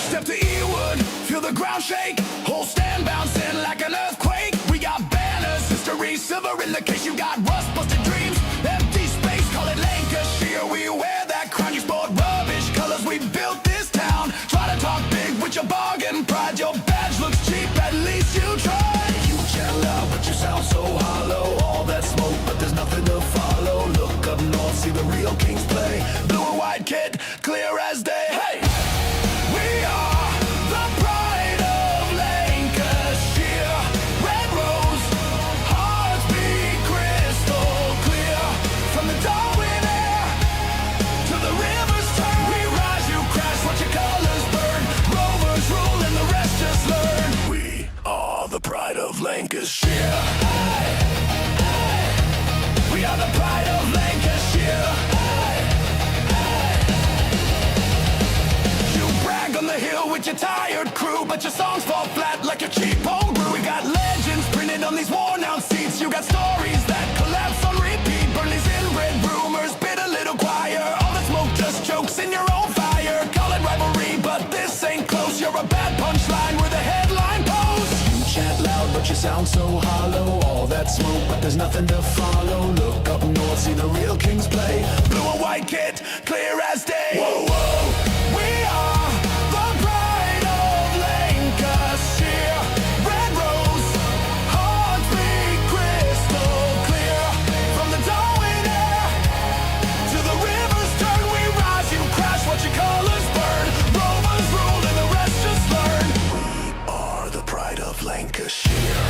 Speaker 4: Step to Ewood, feel the ground shake. Whole stand bouncing like an earthquake. We got banners, history, silver in the case. You got rust, busted dreams, empty space. Call it Lancashire. We wear that crown. You sport rubbish colors. We built this town. Try to talk big with your bargain pride. Your badge looks cheap, at least you tried. You yell out, but you sound so hollow. All that smoke, but there's nothing to follow. Look up north, see the real kings play. Blue and white kit, clear as day. Hey! We are the pride of Lancashire. Red rose, hearts beat crystal clear. From the Darwin air to the river's turn, we rise, you crash. Watch pride of Lancashire. We are the pride of Lancashire. You brag on the hill with your tired crew, but your songs fall flat like your cheap home brew. We got legends printed on these worn out seats. You got stories that collapse on repeat. Burnley's inbred rumors, bitter little choir. All the smoke just chokes in your own fire. Call it rivalry, but this ain't close. You're a bad punchline, we're the headline post. You chat loud, but you sound so hollow. All that smoke, but there's nothing to follow. Look up north, see the real kings play. Blue and white kit, clear as day. Whoa, whoa. We are the pride of Lancashire. Red rose, hearts beat crystal clear. From the Darwin air to the rivers turn, we rise, you crash, watch your colors burn. Rovers rule and the rest just learn. We are the pride of Lancashire.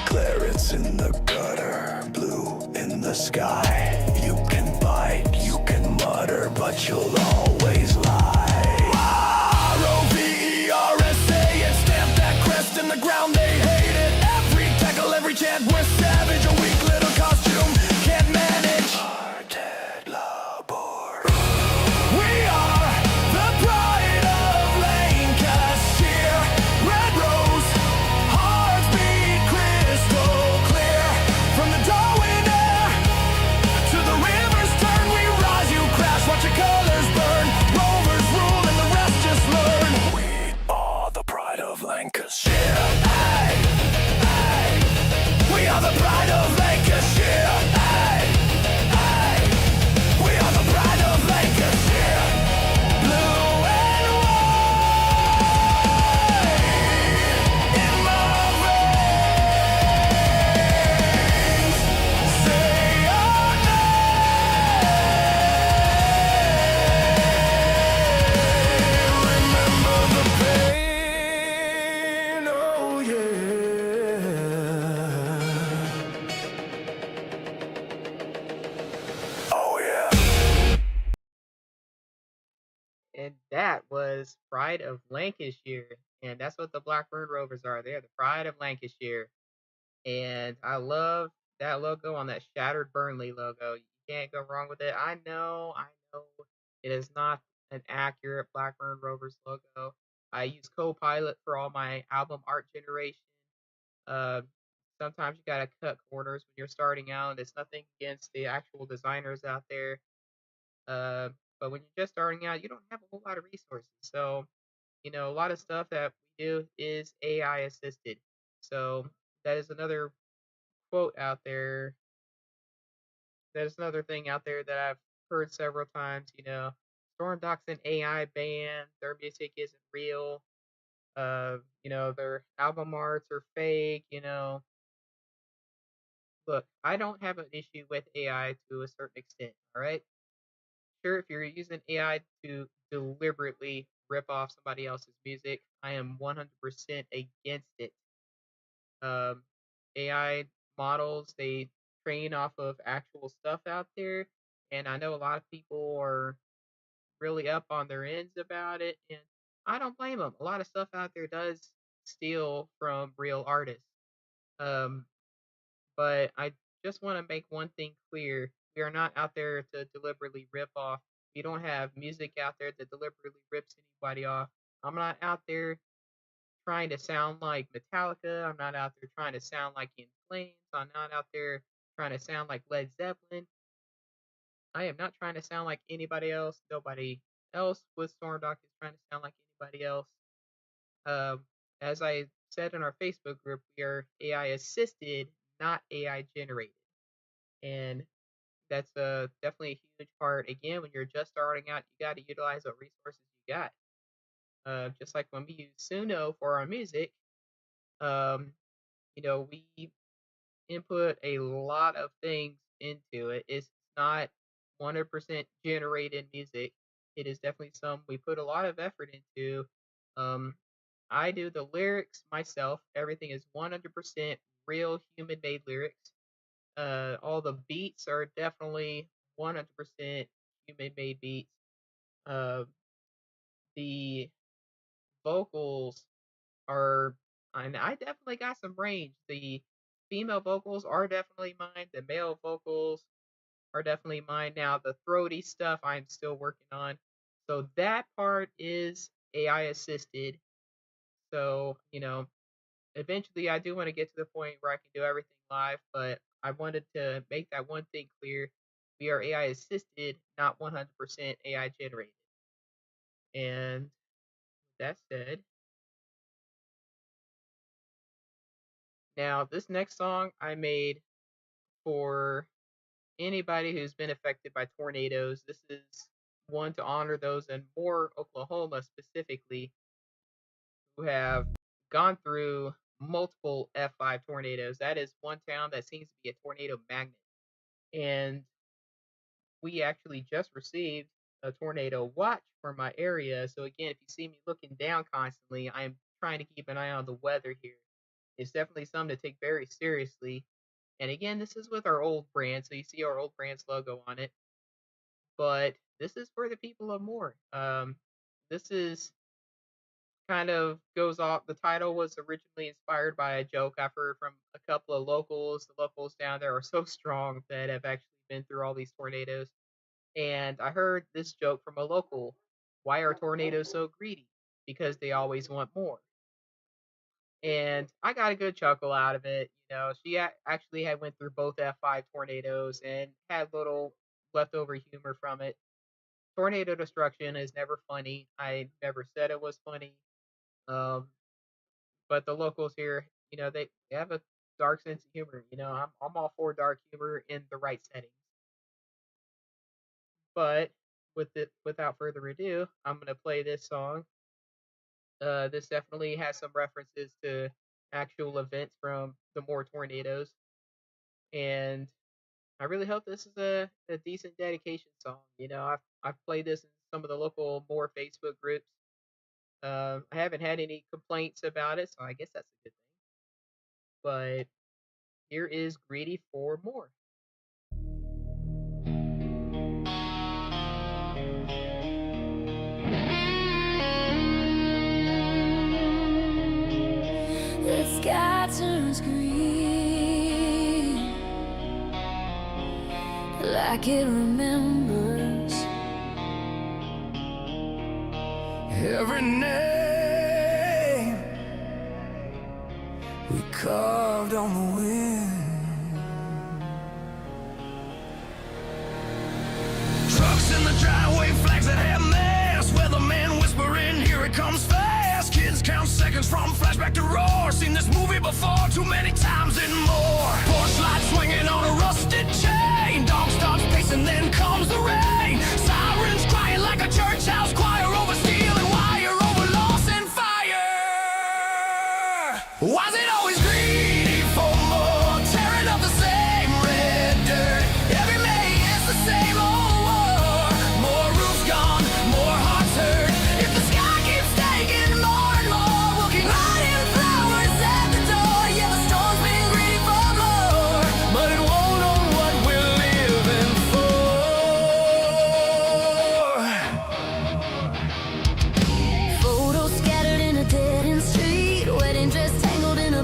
Speaker 4: Clarets in the gutter, blue in the sky. You can bite, you can mutter, but you'll always lie. R-O-V-E-R-S-A, and stamp that crest in the ground, they hate it. Every tackle, every chant, we're savage. A weak little costume, can't manage. Our dead labor. We are the pride of Lancashire. Red rose, hearts beat crystal clear. From the Darwin air to the rivers turn, we rise, you crash, watch your colors burn. Rovers rule and the rest just learn. We are the pride of Lancashire. Hey, hey. We are the pride of Lancashire. Hey, hey. We are the pride of Lancashire. Blue and white in my veins. Say our name. Remember the pain. Oh yeah. Oh yeah.
Speaker 1: And that was Pride of Lancashire. And that's what the Blackburn Rovers are. They're the Pride of Lancashire. And I love that logo on that Shattered Burnley logo. You can't go wrong with it. I know it is not an accurate Blackburn Rovers logo. I use Copilot for all my album art generation. Uh, Sometimes you gotta cut corners when you're starting out. It's nothing against the actual designers out there. Uh, but when you're just starting out, you don't have a whole lot of resources. So, a lot of stuff that we do is AI assisted. So that is another quote out there. There's another thing out there that I've heard several times. Stormdok's an AI band. Their music isn't real. Their album arts are fake. Look, I don't have an issue with AI to a certain extent. All right. Sure, if you're using AI to deliberately rip off somebody else's music, I am 100% against it. Um, AI models, they train off of actual stuff out there, and I know a lot of people are really up on their ends about it, and I don't blame them. A lot of stuff out there does steal from real artists. Um, but I just want to make one thing clear. We are not out there to deliberately rip off. We don't have music out there that deliberately rips anybody off. I'm not out there trying to sound like Metallica. I'm not out there trying to sound like In Flames. I'm not out there trying to sound like Led Zeppelin. I am not trying to sound like anybody else. Nobody else with Stormdok is trying to sound like anybody else. Um, as I said in our Facebook group, we are AI assisted, not AI generated. And that's definitely a huge part. Again, when you're just starting out, you got to utilize what resources you got. Just like when we use Suno for our music, um, we input a lot of things into it. It's not 100% generated music. It is definitely some we put a lot of effort into. Um, I do the lyrics myself. Everything is 100% real human-made lyrics. All the beats are definitely 100% human-made beats. Uh, the vocals are, and I definitely got some range. The female vocals are definitely mine. The male vocals are definitely mine. Now the throaty stuff I'm still working on. So that part is AI assisted. So, eventually I do want to get to the point where I can do everything live, but I wanted to make that one thing clear. We are AI assisted, not 100% AI generated. And that said, now this next song I made for anybody who's been affected by tornadoes. This is one to honor those in Moore, Oklahoma specifically, who have gone through multiple F5 tornadoes. That is one town that seems to be a tornado magnet. And we actually just received a tornado watch for my area. So again, if you see me looking down constantly, I'm trying to keep an eye on the weather here. It's definitely something to take very seriously. And again, this is with our old brand, so you see our old brand's logo on it. But this is for the people of Moore. This is kind of goes off. The title was originally inspired by a joke I've heard from a couple of locals. The locals down there are so strong that have actually been through all these tornadoes. And I heard this joke from a local. Why are tornadoes so greedy? Because they always want more. And I got a good chuckle out of it. She actually had went through both F5 tornadoes and had little leftover humor from it. Tornado destruction is never funny. I never said it was funny. Um, but the locals here, they have a dark sense of humor. I'm all for dark humor in the right settings. But without further ado, I'm gonna play this song. This definitely has some references to actual events from the Moore tornadoes, and I really hope this is a decent dedication song. I've played this in some of the local Moore Facebook groups. I haven't had any complaints about it, so I guess that's a good thing. But here is Greedy for More.
Speaker 2: The sky turns green, like it remembers
Speaker 4: Every name we carved on the wind. Trucks in the driveway, flags that have mass. Weatherman whispering, here it comes fast. Kids count seconds from flashback to roar. Seen this movie before, too many times and more. Porch light swinging on a rusted chain. Dog starts pacing, then comes the rain. Sirens crying like a church house choir over steel and wire, over loss and fire. Why's it always greedy for more? Tearing up the same red dirt. Every May is the same old war. More roofs gone, more hearts hurt. If the sky keeps taking more and more, we'll keep hiding flowers at the door. Yeah, the storm's been greedy for more, but it won't know what we're living for.
Speaker 2: photos scattered in a dead end street, wedding dress tangled in a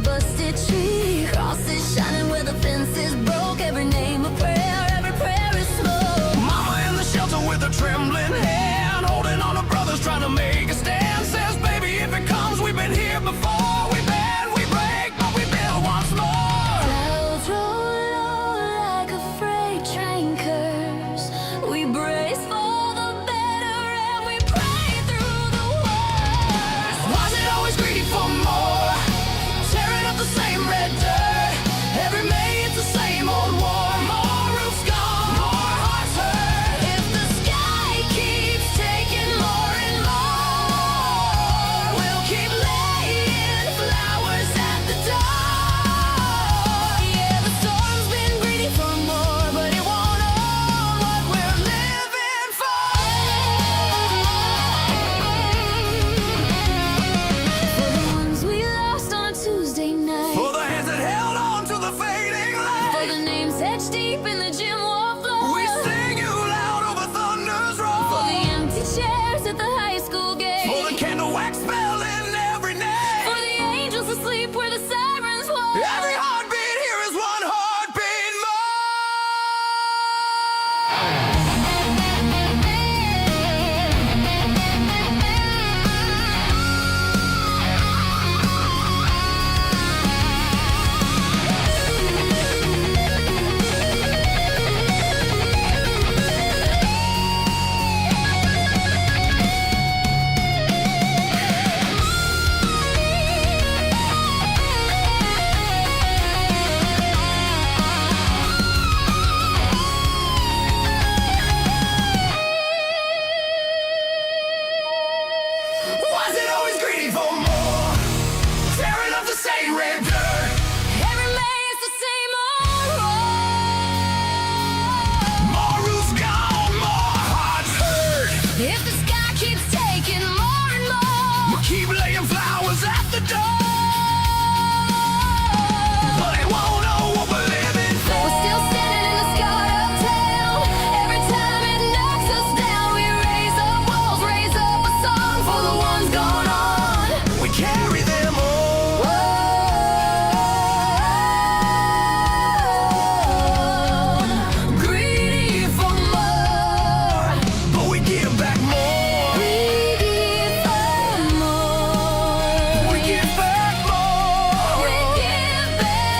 Speaker 4: the dawn. But they won't know what we're living for.
Speaker 2: We're still standing in the sky of town. Every time it knocks us down, we raise up walls, raise up a song for the ones gone on.
Speaker 4: We carry them on.
Speaker 2: Greedy for more.
Speaker 4: But we give back more.
Speaker 2: Greedy for more.
Speaker 4: We give back more.
Speaker 2: We give back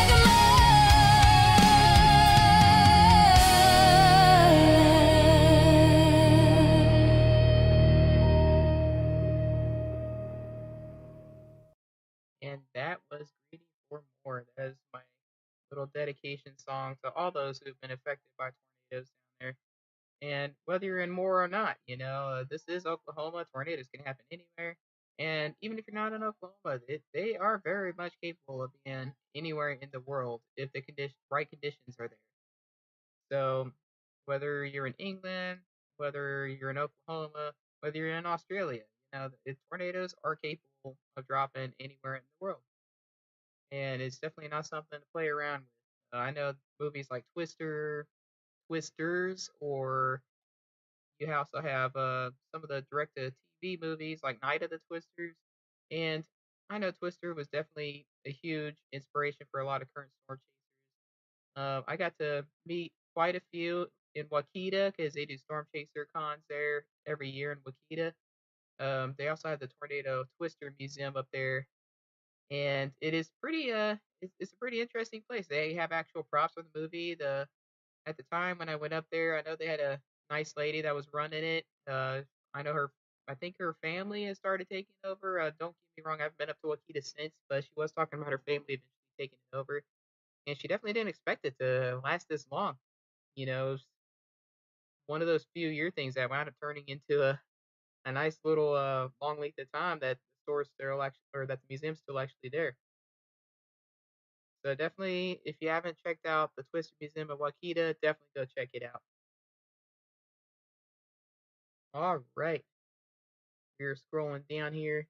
Speaker 1: And that was Greedy for More. That is my little dedication song to all those who've been affected by tornadoes down there. And whether you're in more or not, this is Oklahoma. Tornadoes can happen anywhere. And even if you're not in Oklahoma, they are very much capable of being anywhere in the world if the right conditions are there. So whether you're in England, whether you're in Oklahoma, whether you're in Australia, tornadoes are capable of dropping anywhere in the world. And it's definitely not something to play around with. I know movies like Twisters, or you also have some of the direct-to-TV movies like Night of the Twisters. And I know Twister was definitely a huge inspiration for a lot of current storm chasers. I got to meet quite a few in Wakita because they do storm chaser cons there every year in Wakita. They also have the Tornado Twister Museum up there, and it is it's a pretty interesting place. They have actual props for the movie. The At the time when I went up there, I know they had a nice lady that was running it. I know her. I think her family has started taking over. Don't get me wrong, I haven't been up to Wakita since, but she was talking about her family eventually taking it over, and she definitely didn't expect it to last this long. It was one of those few year things that wound up turning into a nice little long length of time that the store's still actually, or that the museum's still actually there. So definitely, if you haven't checked out the Twister Museum of Wakita, definitely go check it out. All right, we're scrolling down here,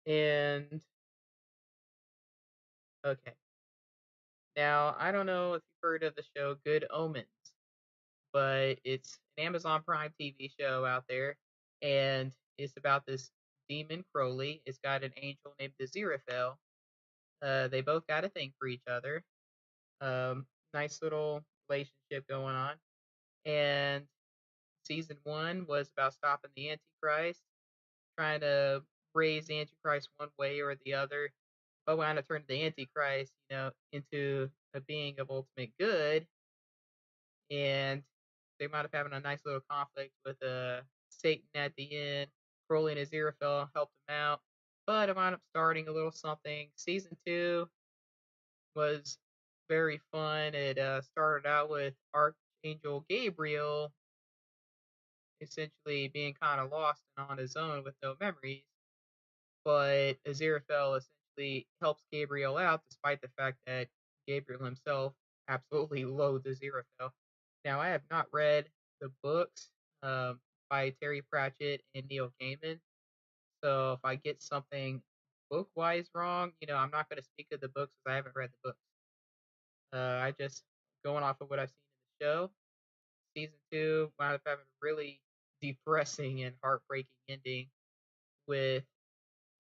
Speaker 1: and okay. Now I don't know if you've heard of the show Good Omens, but it's an Amazon Prime TV show out there, and it's about this demon Crowley. It's got an angel named Aziraphale. They both got a thing for each other. Nice little relationship going on. And season one was about stopping the Antichrist, trying to raise the Antichrist one way or the other, but wound up turning the Antichrist, into a being of ultimate good. And they wound up having a nice little conflict with Satan at the end. Crowley and Aziraphale helped him out, but it wound up starting a little something. Season two was very fun. It started out with Archangel Gabriel essentially being kind of lost and on his own with no memories, but Aziraphale essentially helps Gabriel out despite the fact that Gabriel himself absolutely loathes Aziraphale. Now, I have not read the books um, by Terry Pratchett and Neil Gaiman, so if I get something book wise wrong, I'm not going to speak of the books because I haven't read the books. I just going off of what I've seen in the show. Season two wound up having a really depressing and heartbreaking ending with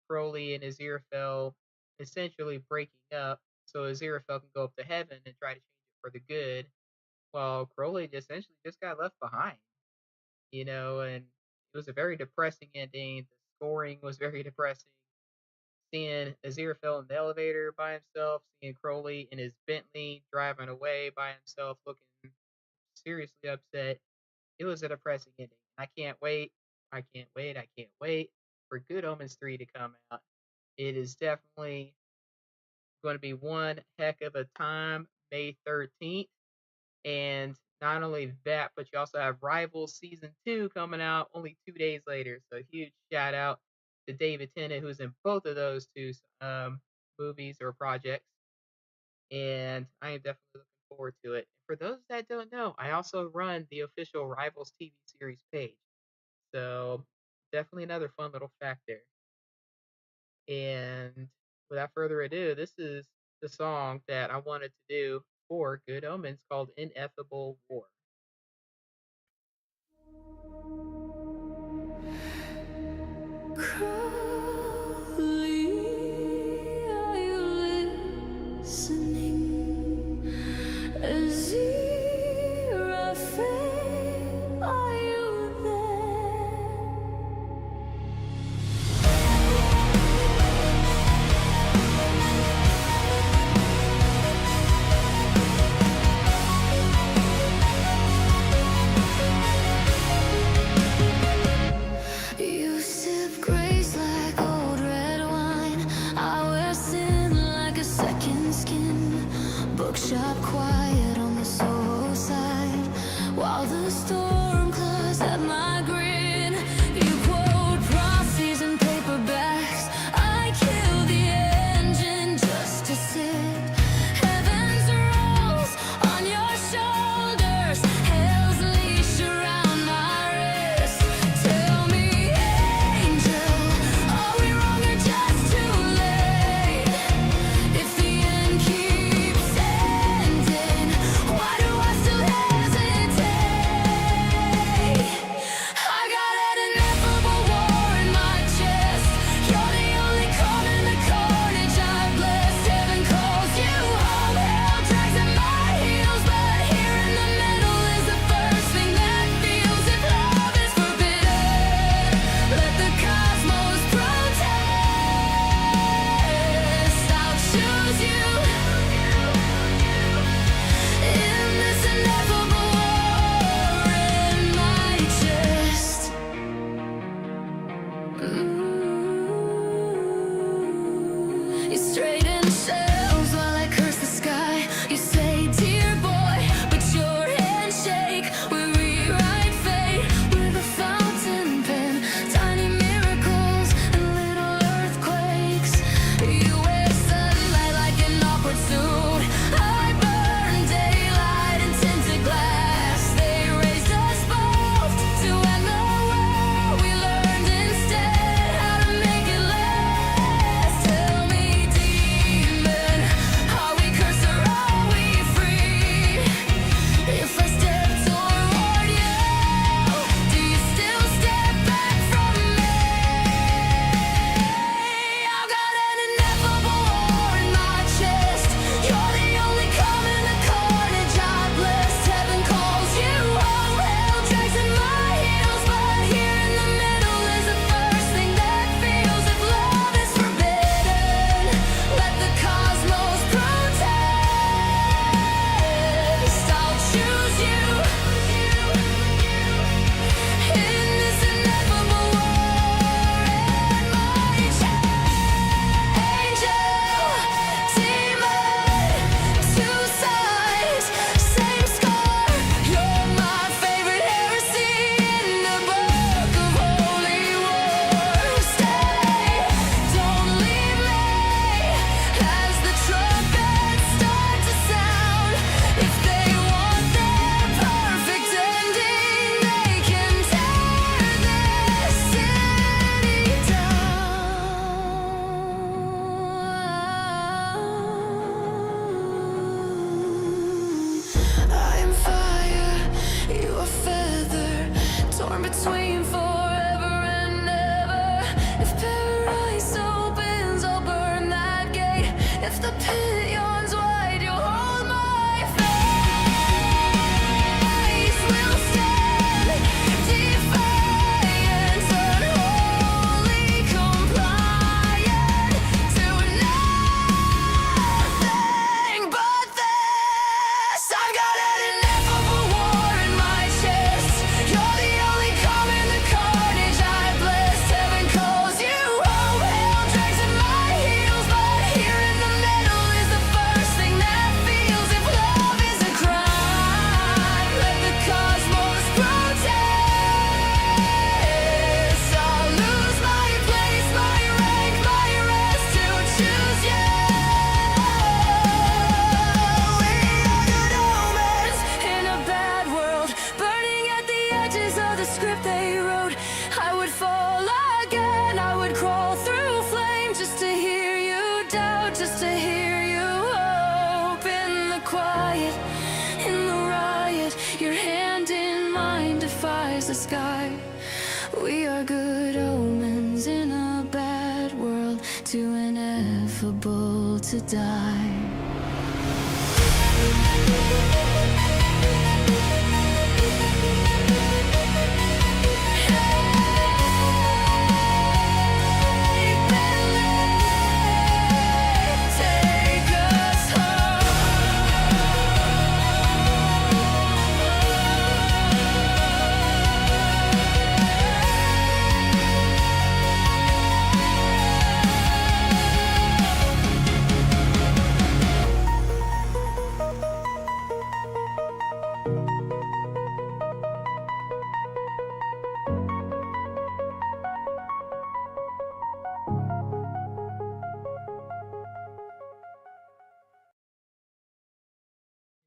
Speaker 1: Crowley and Aziraphale essentially breaking up so Aziraphale can go up to heaven and try to change it for the good, while Crowley just essentially just got left behind, and it was a very depressing ending. The scoring was very depressing. Seeing Aziraphale in the elevator by himself, seeing Crowley in his Bentley driving away by himself, looking seriously upset. It was a depressing ending. I can't wait. I can't wait. I can't wait for Good Omens 3 to come out. It is definitely going to be one heck of a time, May 13th. And not only that, but you also have Rivals Season 2 coming out only 2 days later. So huge shout out to David Tennant, who's in both of those two movies or projects. And I am definitely looking forward to it. For those that don't know, I also run the official Rivals TV series page. So definitely another fun little fact there. And without further ado, this is the song that I wanted to do for Good Omens called Ineffable War.
Speaker 2: Crowley, are you listening? Aziraphale, are you there? You sip grace like old red wine. I wear sin like a second skin. Bookshop quiet on the Soho side, while the storm claws at my grin. You quote prophecies and paperbacks. I kill the engine just to sit. Heaven's rolls on your shoulders. Hell's leash around my wrist. Tell me, angel, are we wrong or just too late? If the end keeps ending, why do I still hesitate? I got an ineffable war in my chest. You're the only calm in the carnage I bless. Heaven calls you home, hell drags at my heels, but here in the middle is the first thing that feels. If love is forbidden, let the cosmos protest. I'll choose you in this ineffable war in my chest. You straighten shelves while I curse the sky. You say, dear boy, but your handshake will rewrite fate with a fountain pen. Tiny miracles and little earthquakes. You wear sunlight like an awkward suit. I burn daylight in tinted glass. They raised us both to end the war. We learned instead how to make it last. Tell me, demon, are we cursed or are we free? If I step toward you, do you still step back from me? I've got an ineffable war in my chest. You're the only calm in the carnage I bless. Heaven calls you home, hell drags at my heels, but here in the middle is the first thing that feels. If love is forbidden, let the cosmos protest. I'll choose you in this ineffable war in my chest. Angel, demon, two sides, same scar. You're my favorite heresy in the book of holy war. Stay, don't leave me as the trumpets start to sound. If they want their perfect ending, they can tear this city down. I am fire, you are feather, torn between forever and ever. If paradise opens, I'll burn that gate. If the pit yawns wide, you'll hold my face. We'll stand defiant, unholy, compliant to nothing but this. I've got an ineffable war in my chest. You're the only calm in the carnage just to hear you hope in the quiet, in the riot. Your hand in mine defies the sky. We are good omens in a bad world, too ineffable to die. Take us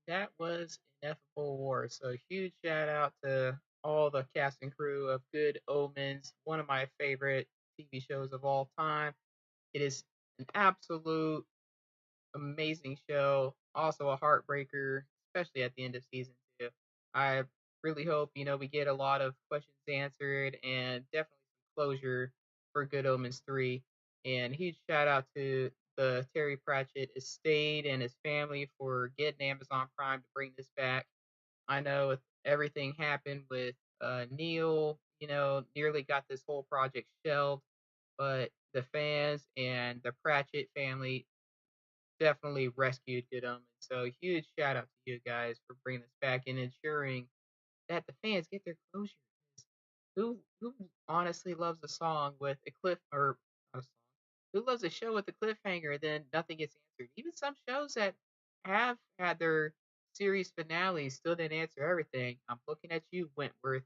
Speaker 1: That was Ineffable War. So huge shout out to all the cast and crew of Good Omens, one of my favorite TV shows of all time. It is an absolute amazing show. Also a heartbreaker, especially at the end of season 2. I really hope, we get a lot of questions answered and definitely some closure for Good Omens 3. And huge shout out to the Terry Pratchett estate and his family for getting Amazon Prime to bring this back. I know with everything happened with Neil, nearly got this whole project shelved, but the fans and the Pratchett family definitely rescued Good Omens. So huge shout out to you guys for bringing this back and ensuring that the fans get their closure. Who honestly loves a song with a cliff or not a song? Who loves a show with a cliffhanger then nothing gets answered? Even some shows that have had their series finales still didn't answer everything. I'm looking at you, Wentworth.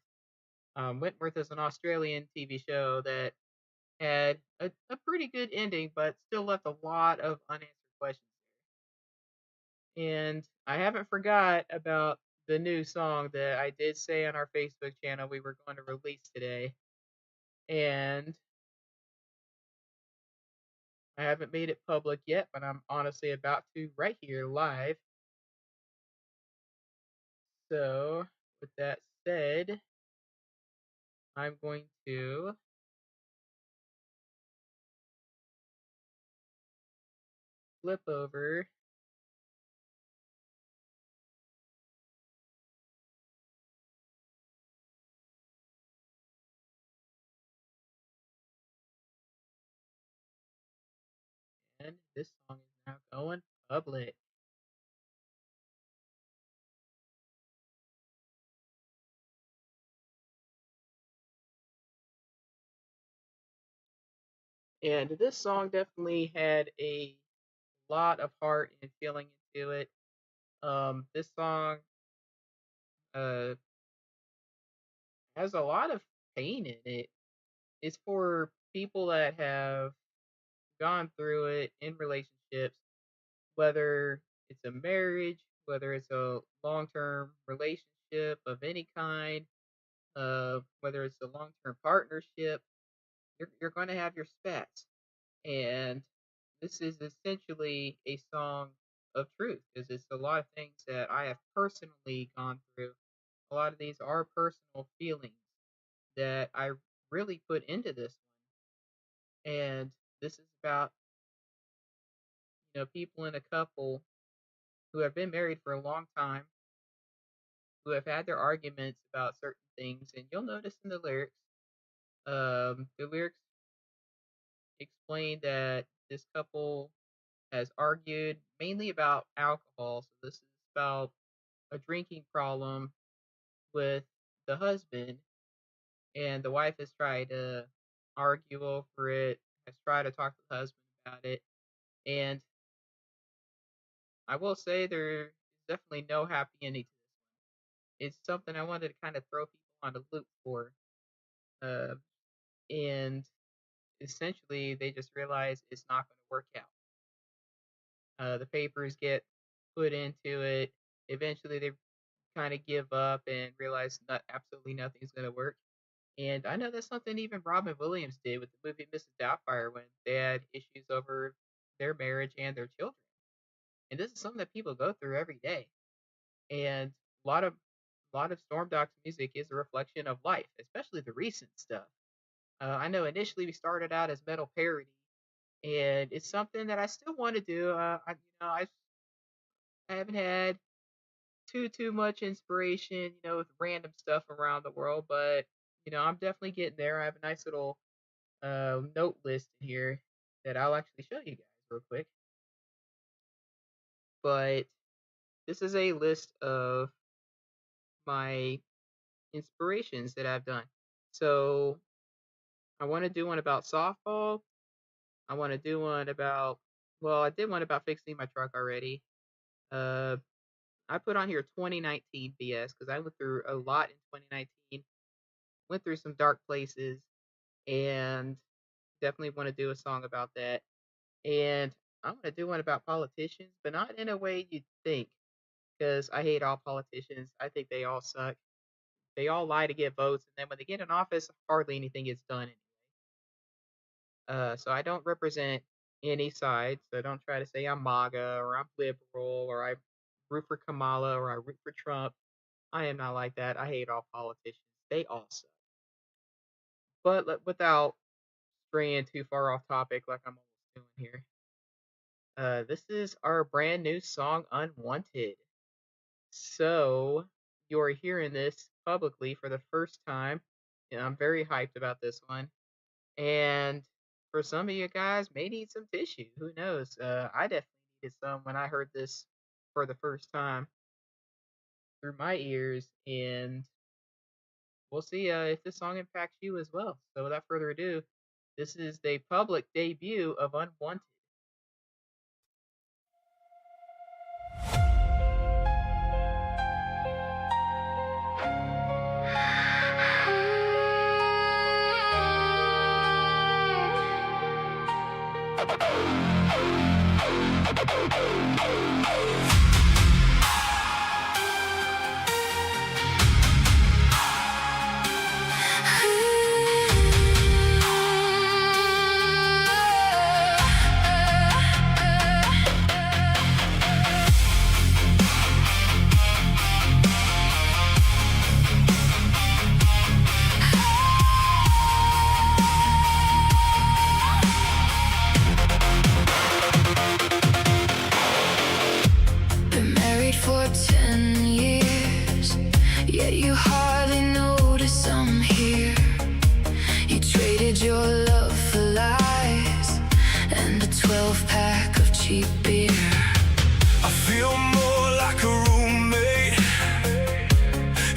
Speaker 1: Wentworth is an Australian TV show that had a pretty good ending, but still left a lot of unanswered questions. And I haven't forgot about the new song that I did say on our Facebook channel we were going to release today. And I haven't made it public yet, but I'm honestly about to right here live. So, with that said, I'm going to flip over and this song is now going public. And this song definitely had a lot of heart and feeling into it. This song uh, has a lot of pain in it. It's for people that have gone through it in relationships, whether it's a marriage, whether it's a long term relationship of any kind, whether it's a long term partnership, you're going to have your spats. And this is essentially a song of truth because it's a lot of things that I have personally gone through. A lot of these are personal feelings that I really put into this one. And this is about, people in a couple who have been married for a long time, who have had their arguments about certain things. And you'll notice in the lyrics explain that this couple has argued mainly about alcohol. So this is about a drinking problem with the husband, and the wife has tried to argue over it, has tried to talk to the husband about it. And I will say there is definitely no happy ending to this. It's something I wanted to kind of throw people on a loop for. Uh, and essentially, they just realize it's not going to work out. The papers get put into it. Eventually, they kind of give up and realize not absolutely nothing's going to work. And I know that's something even Robin Williams did with the movie Mrs. Doubtfire when they had issues over their marriage and their children. And this is something that people go through every day. And a lot of Stormdok's music is a reflection of life, especially the recent stuff. I know initially we started out as metal parody, and it's something that I still want to do. I haven't had too much inspiration, with random stuff around the world, but I'm definitely getting there. I have a nice little note list in here that I'll actually show you guys real quick. But this is a list of my inspirations that I've done. So I want to do one about softball. I want to do one about, well, I did one about fixing my truck already. Uh, I put on here 2019 BS because I went through a lot in 2019, went through some dark places, and definitely want to do a song about that. And I want to do one about politicians, but not in a way you'd think, because I hate all politicians. I think they all suck. They all lie to get votes, and then when they get in office, hardly anything gets done. So I don't represent any side. So don't try to say I'm MAGA or I'm liberal or I root for Kamala or I root for Trump. I am not like that. I hate all politicians. They all suck. But without straying too far off topic, like I'm almost doing here, this is our brand new song, Unwanted. So you're hearing this publicly for the first time. And I'm very hyped about this one. And for some of you guys, may need some tissue. Who knows? I definitely needed some when I heard this for the first time through my ears, and we'll see if this song impacts you as well. So without further ado, this is the public debut of Unwanted.
Speaker 2: Been married for 10 years, yet you hardly notice I'm here. You traded your love for lies and a 12-pack of cheap beer.
Speaker 4: I feel more like a roommate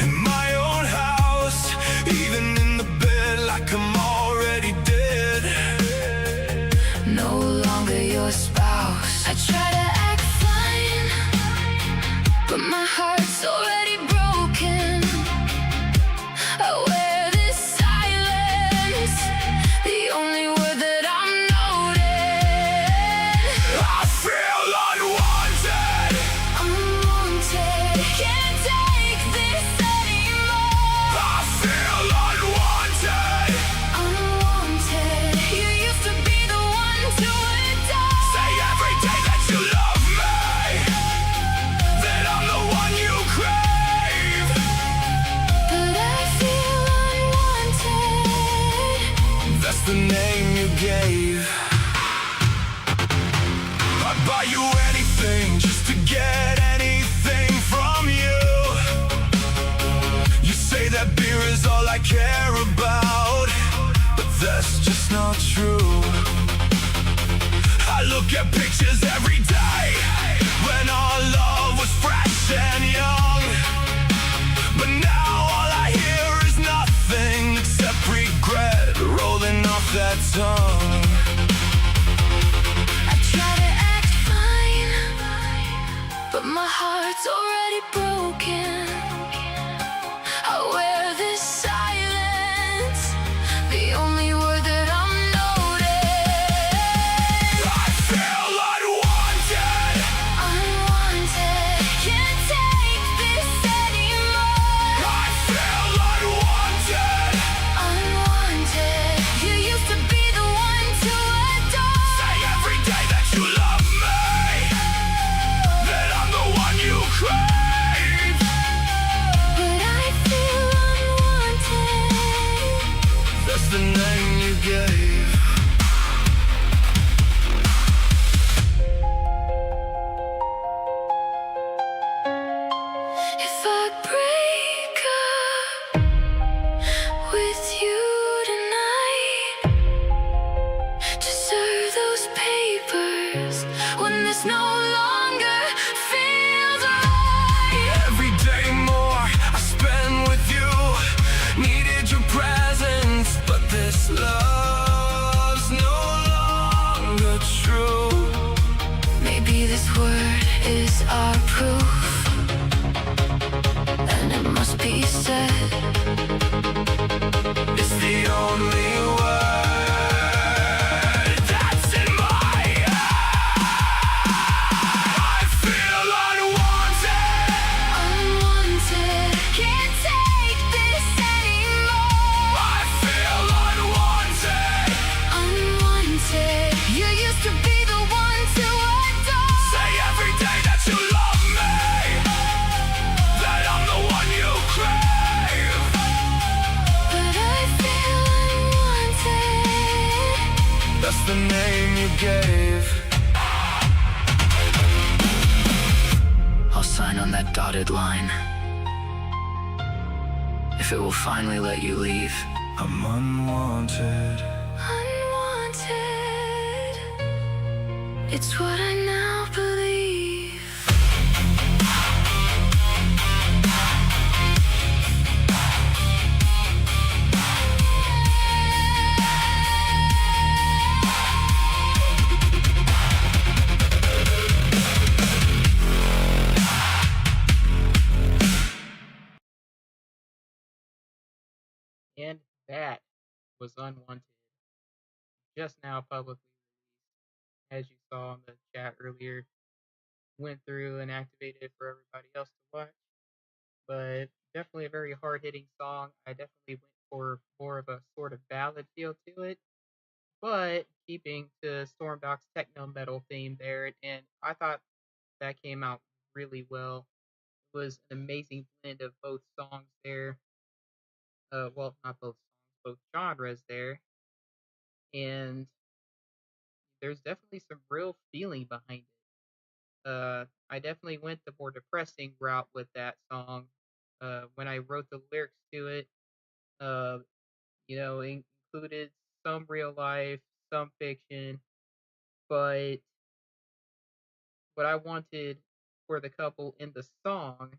Speaker 4: in my own house, even in the bed like I'm already dead.
Speaker 2: No longer your spouse. I try to act fine, but my heart's already broken. I wear this silence, the only word that I'm noted.
Speaker 4: I feel unwanted.
Speaker 2: Unwanted, can't take this anymore.
Speaker 4: I feel unwanted.
Speaker 2: Unwanted, you used to be the one to adore.
Speaker 4: Say every day that you love me, that I'm the one you crave.
Speaker 2: But I feel unwanted.
Speaker 4: That's the name you gave. I'd buy you anything just to get anything from you. You say that beer is all I care about, but that's just not true. I look at pictures every day when our love was fresh and young, but now all I hear is nothing except regret rolling off that tongue.
Speaker 2: I try to act fine, but my heart's already broken. I wear this silence, the only word that I'm noted. This no longer feels right.
Speaker 4: Every day more I spend with you. Needed your presence, but this love's no longer true.
Speaker 2: Maybe this word is our proof, and it must be said.
Speaker 4: It's the only word that's in my head. I feel unwanted.
Speaker 2: Unwanted, can't take this anymore.
Speaker 4: I feel unwanted.
Speaker 2: Unwanted, you used to be the one to adore.
Speaker 4: Say every day that you love me, that I'm the one you crave.
Speaker 2: But I feel unwanted.
Speaker 4: That's the name you gave.
Speaker 2: I'll sign on that dotted line, if it will finally let you leave.
Speaker 4: I'm unwanted.
Speaker 2: Unwanted, it's what I now believe.
Speaker 1: And that was Unwanted, just now publicly released, as you saw in the chat earlier. Went through and activated it for everybody else to watch. But definitely a very hard hitting song. I definitely went for more of a sort of ballad feel to it, but keeping to Stormdok's techno metal theme there. And I thought that came out really well. It was an amazing blend of both songs there. Well, not both songs, both genres there. And there's definitely some real feeling behind it. I definitely went the more depressing route with that song. When I wrote the lyrics to it, uh, included some real life, some fiction, but what I wanted for the couple in the song,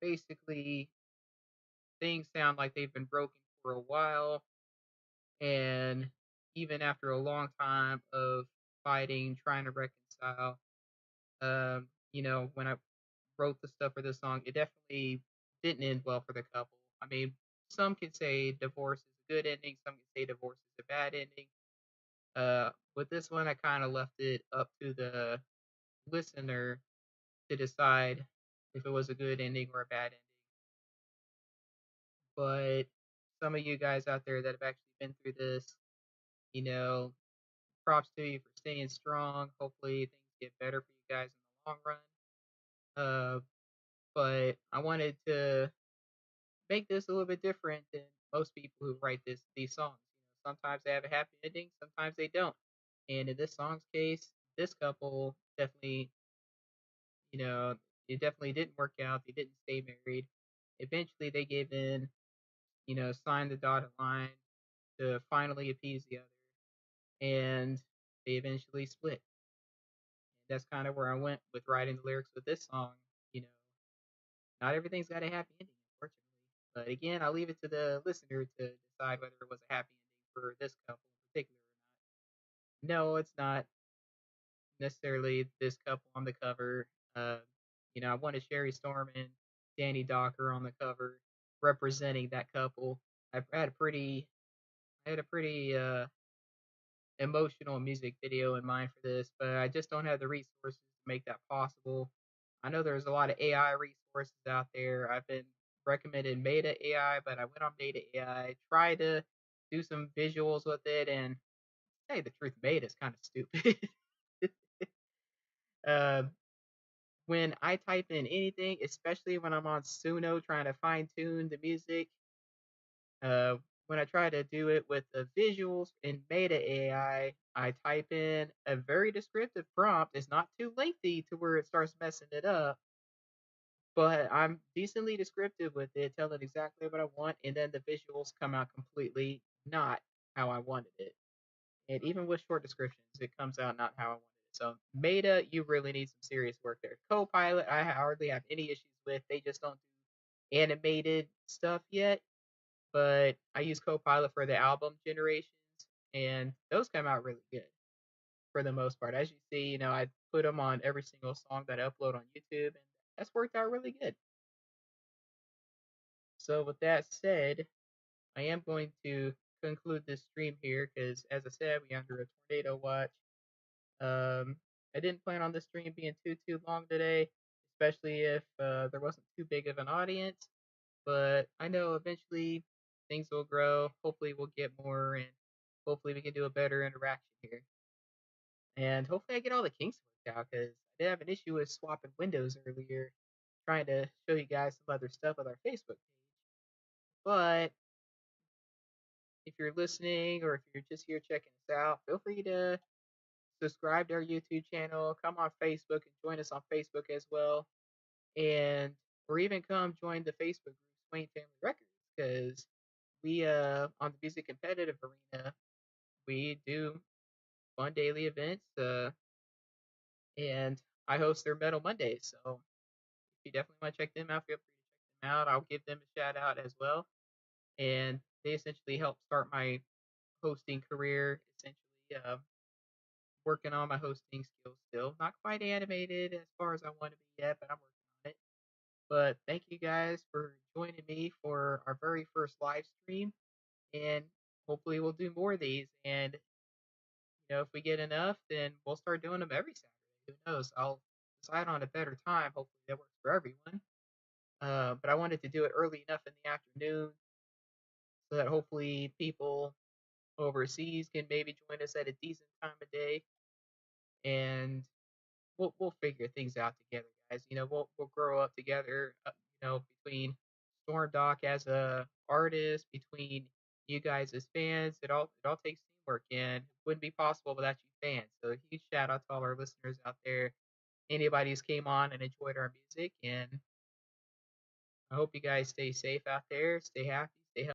Speaker 1: basically things sound like they've been broken for a while, and even after a long time of fighting, trying to reconcile, when I wrote the stuff for this song, it definitely didn't end well for the couple. I mean, some could say divorce is a good ending, some could say divorce is a bad ending. With this one, I kind of left it up to the listener to decide if it was a good ending or a bad ending. But some of you guys out there that have actually been through this, you know, props to you for staying strong. Hopefully, things get better for you guys in the long run. Uh, but I wanted to make this a little bit different than most people who write these songs. Sometimes they have a happy ending, sometimes they don't. And in this song's case, this couple definitely, you know, it definitely didn't work out. They didn't stay married. Eventually, they gave in, signed the dotted line to finally appease the other, and they eventually split. And that's kind of where I went with writing the lyrics with this song. You know, not everything's got a happy ending, unfortunately. But again, I'll leave it to the listener to decide whether it was a happy ending for this couple in particular or not. No, it's not necessarily this couple on the cover. Uh, I wanted Sherry Storm and Danny Docker on the cover, representing that couple. I had a pretty emotional music video in mind for this, but I just don't have the resources to make that possible. I know there's a lot of AI resources out there. I've been recommended Meta AI, but I went on Meta AI, tried to do some visuals with it, and to tell you the truth, Meta is kind of stupid. uh, when I type in anything, especially when I'm on Suno trying to fine tune the music, uh, when I try to do it with the visuals in Meta AI, I type in a very descriptive prompt. It's not too lengthy to where it starts messing it up, but I'm decently descriptive with it, telling exactly what I want, and then the visuals come out completely not how I wanted it. And even with short descriptions, it comes out not how I wanted So Meta, you really need some serious work there. Copilot, I hardly have any issues with. They just don't do animated stuff yet. But I use Copilot for the album generations, and those come out really good for the most part. As you see, I put them on every single song that I upload on YouTube, and that's worked out really good. So with that said, I am going to conclude this stream here because, as I said, we're under a tornado watch. Um, I didn't plan on the stream being too long today, especially if there wasn't too big of an audience. But I know eventually things will grow. Hopefully, we'll get more, and hopefully, we can do a better interaction here. And hopefully, I get all the kinks worked out because I did have an issue with swapping windows earlier, trying to show you guys some other stuff with our Facebook page. But if you're listening or if you're just here checking us out, feel free to subscribe to our YouTube channel, come on Facebook and join us on Facebook as well. And or even come join the Facebook group Swain Family Records because we on the music competitive arena we do fun daily events and I host their Metal Mondays. So if you definitely want to check them out, feel free to check them out. I'll give them a shout out as well. And they essentially helped start my hosting career. Essentially, working on my hosting skills still. Not quite animated as far as I want to be yet, but I'm working on it. But thank you guys for joining me for our very first live stream, and hopefully we'll do more of these. And if we get enough, then we'll start doing them every Saturday. Who knows? I'll decide on a better time. Hopefully that works for everyone. But I wanted to do it early enough in the afternoon so that hopefully people overseas can maybe join us at a decent time of day, and we'll figure things out together, guys. We'll grow up together. Between Stormdok as a artist, between you guys as fans, it all takes teamwork, and it wouldn't be possible without you fans. So a huge shout out to all our listeners out there. Anybody who's came on and enjoyed our music, and I hope you guys stay safe out there, stay happy,